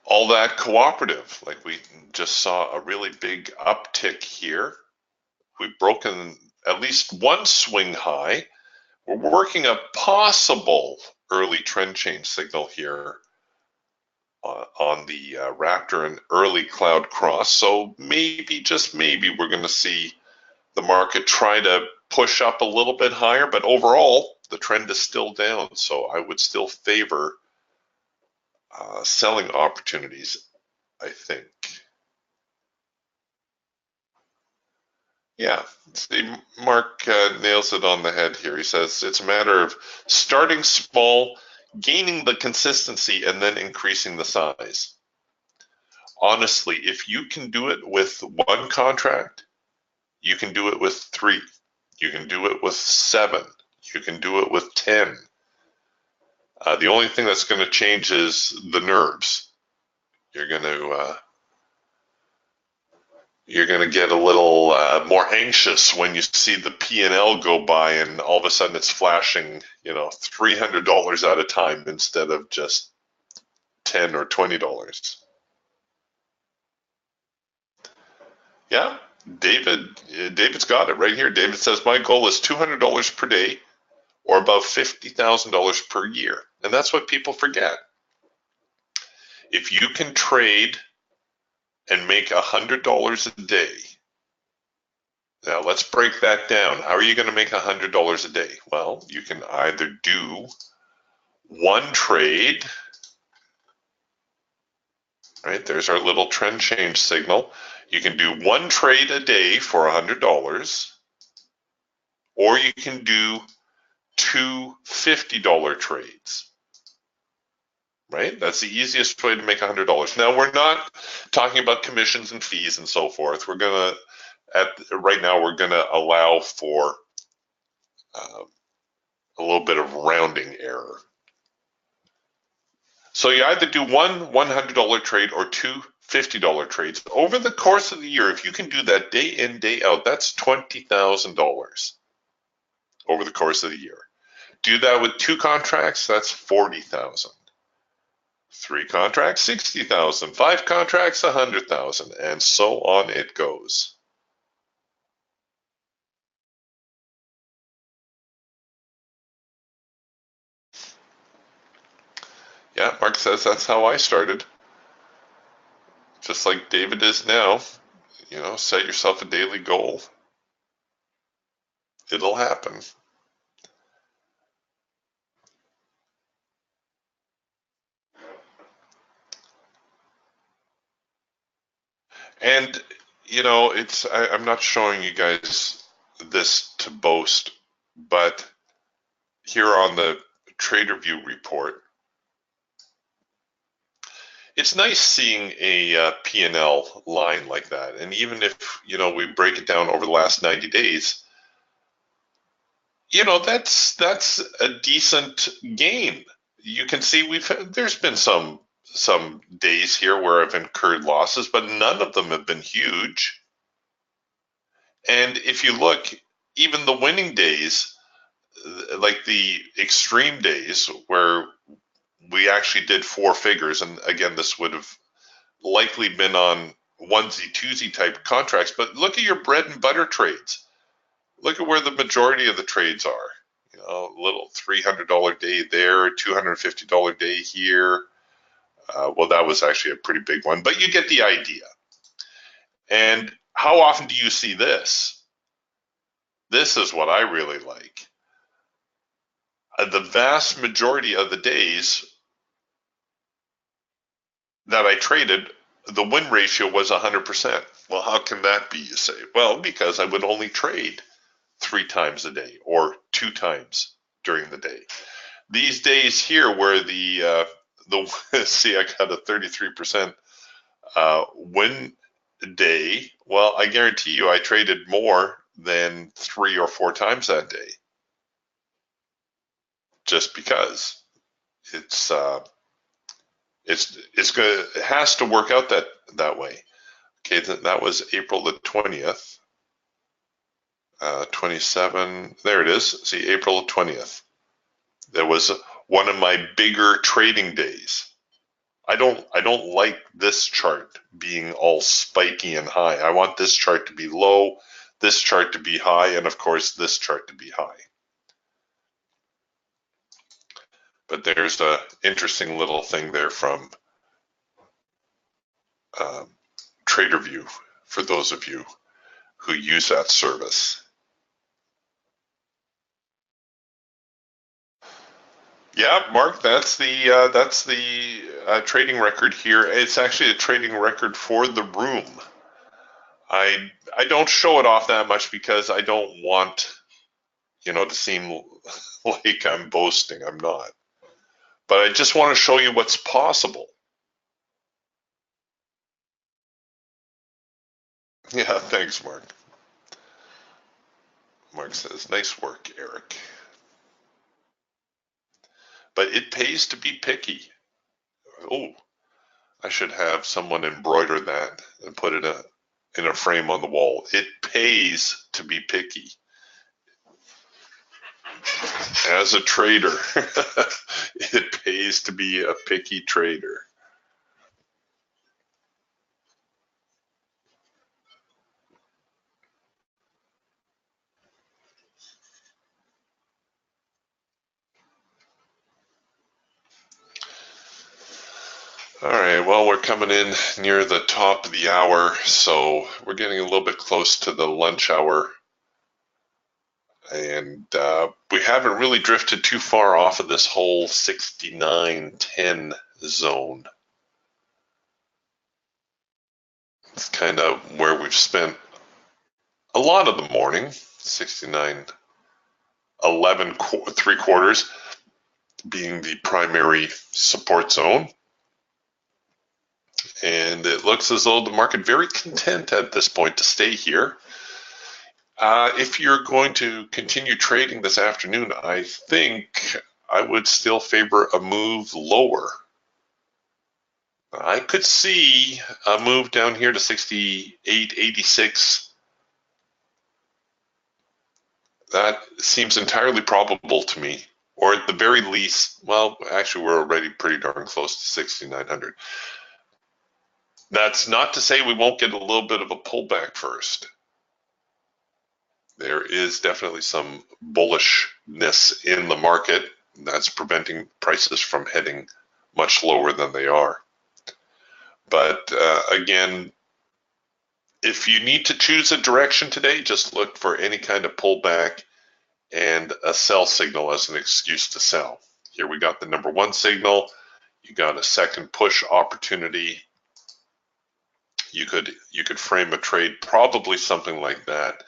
all that cooperative. Like we just saw a really big uptick here. We've broken at least one swing high. We're working a possible early trend change signal here on the Raptor and early cloud cross. So maybe, just maybe, we're going to see the market try to push up a little bit higher, but overall the trend is still down. So I would still favor selling opportunities, I think. Yeah, see, Mark nails it on the head here. He says it's a matter of starting small, gaining the consistency, and then increasing the size. Honestly, if you can do it with 1 contract, you can do it with 3. You can do it with 7. You can do it with 10. The only thing that's going to change is the nerves. You're going to get a little more anxious when you see the P&L go by, and all of a sudden it's flashing, you know, $300 at a time instead of just $10 or $20. Yeah, David's got it right here. David says my goal is $200 per day, or about $50,000 per year, and that's what people forget. If you can trade and make $100 a day, Now let's break that down. How are you going to make $100 a day? Well, you can either do one trade, right? There's our little trend change signal. You can do one trade a day for $100, or you can do two $50 trades, right? That's the easiest way to make $100. Now, we're not talking about commissions and fees and so forth. We're going to, right now, we're going to allow for a little bit of rounding error. So you either do one $100 trade or two $50 trades. Over the course of the year, if you can do that day in, day out, that's $20,000 over the course of the year. Do that with two contracts, that's $40,000. Three contracts, $60,000. Five contracts, $100,000, and so on it goes. Yeah, Mark says that's how I started. Just like David is now. You know, set yourself a daily goal. It'll happen. And, you know, I'm not showing you guys this to boast, but here on the TraderView report, it's nice seeing a P&L line like that. And even if, you know, we break it down over the last 90 days, you know, that's a decent gain. You can see there's been some days here where I've incurred losses, but none of them have been huge. And if you look, even the winning days, like the extreme days where we actually did four figures, and again, this would have likely been on onesie twosie type contracts, but look at your bread and butter trades. Look at where the majority of the trades are. You know, a little $300 day there, $250 day here. Well, that was actually a pretty big one, but you get the idea. And how often do you see this? This is what I really like. The vast majority of the days that I traded, the win ratio was 100%. Well, how can that be, you say? Well, because I would only trade 3 times a day or 2 times during the day. These days here where the see, I got a 33% win day. Well, I guarantee you I traded more than 3 or 4 times that day. Just because it has to work out that way. Okay, that was April the 20th. 27, there it is. See, April 20th. That was one of my bigger trading days. I don't like this chart being all spiky and high. I want this chart to be low, this chart to be high, and of course this chart to be high. But there's an interesting little thing there from TraderView for those of you who use that service. Yeah, Mark, that's the trading record here. It's actually a trading record for the room. I don't show it off that much because I don't want, you know, to seem like I'm boasting. I'm not. But I just want to show you what's possible. Yeah, thanks, Mark. Mark says, nice work, Eric. But it pays to be picky. Oh, I should have someone embroider that and put it in a frame on the wall. It pays to be picky. As a trader, it pays to be a picky trader. All right, well, we're coming in near the top of the hour, so we're getting a little bit close to the lunch hour. And we haven't really drifted too far off of this whole 69.10 zone. It's kind of where we've spent a lot of the morning, 69.11 3/4 being the primary support zone. And it looks as though the market very content at this point to stay here. If you're going to continue trading this afternoon, I think I would still favor a move lower. I could see a move down here to 68.86. That seems entirely probable to me. Or at the very least, well, actually, we're already pretty darn close to 6,900. That's not to say we won't get a little bit of a pullback first. There is definitely some bullishness in the market that's preventing prices from heading much lower than they are. But again, if you need to choose a direction today, just look for any kind of pullback and a sell signal as an excuse to sell. Here we got the number one signal. You got a second push opportunity. You could frame a trade, probably something like that.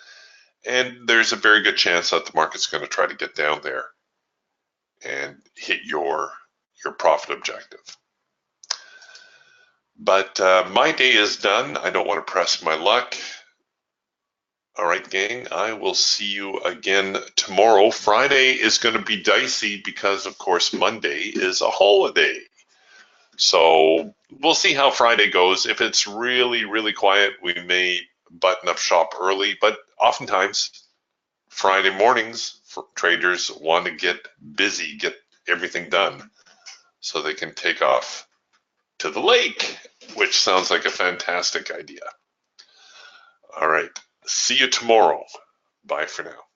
And there's a very good chance that the market's going to try to get down there and hit your profit objective. But my day is done. I don't want to press my luck. All right, gang, I will see you again tomorrow. Friday is going to be dicey because, of course, Monday is a holiday. So we'll see how Friday goes. If it's really, really quiet, we may button up shop early. But oftentimes, Friday mornings, traders want to get busy, get everything done so they can take off to the lake, which sounds like a fantastic idea. All right. See you tomorrow. Bye for now.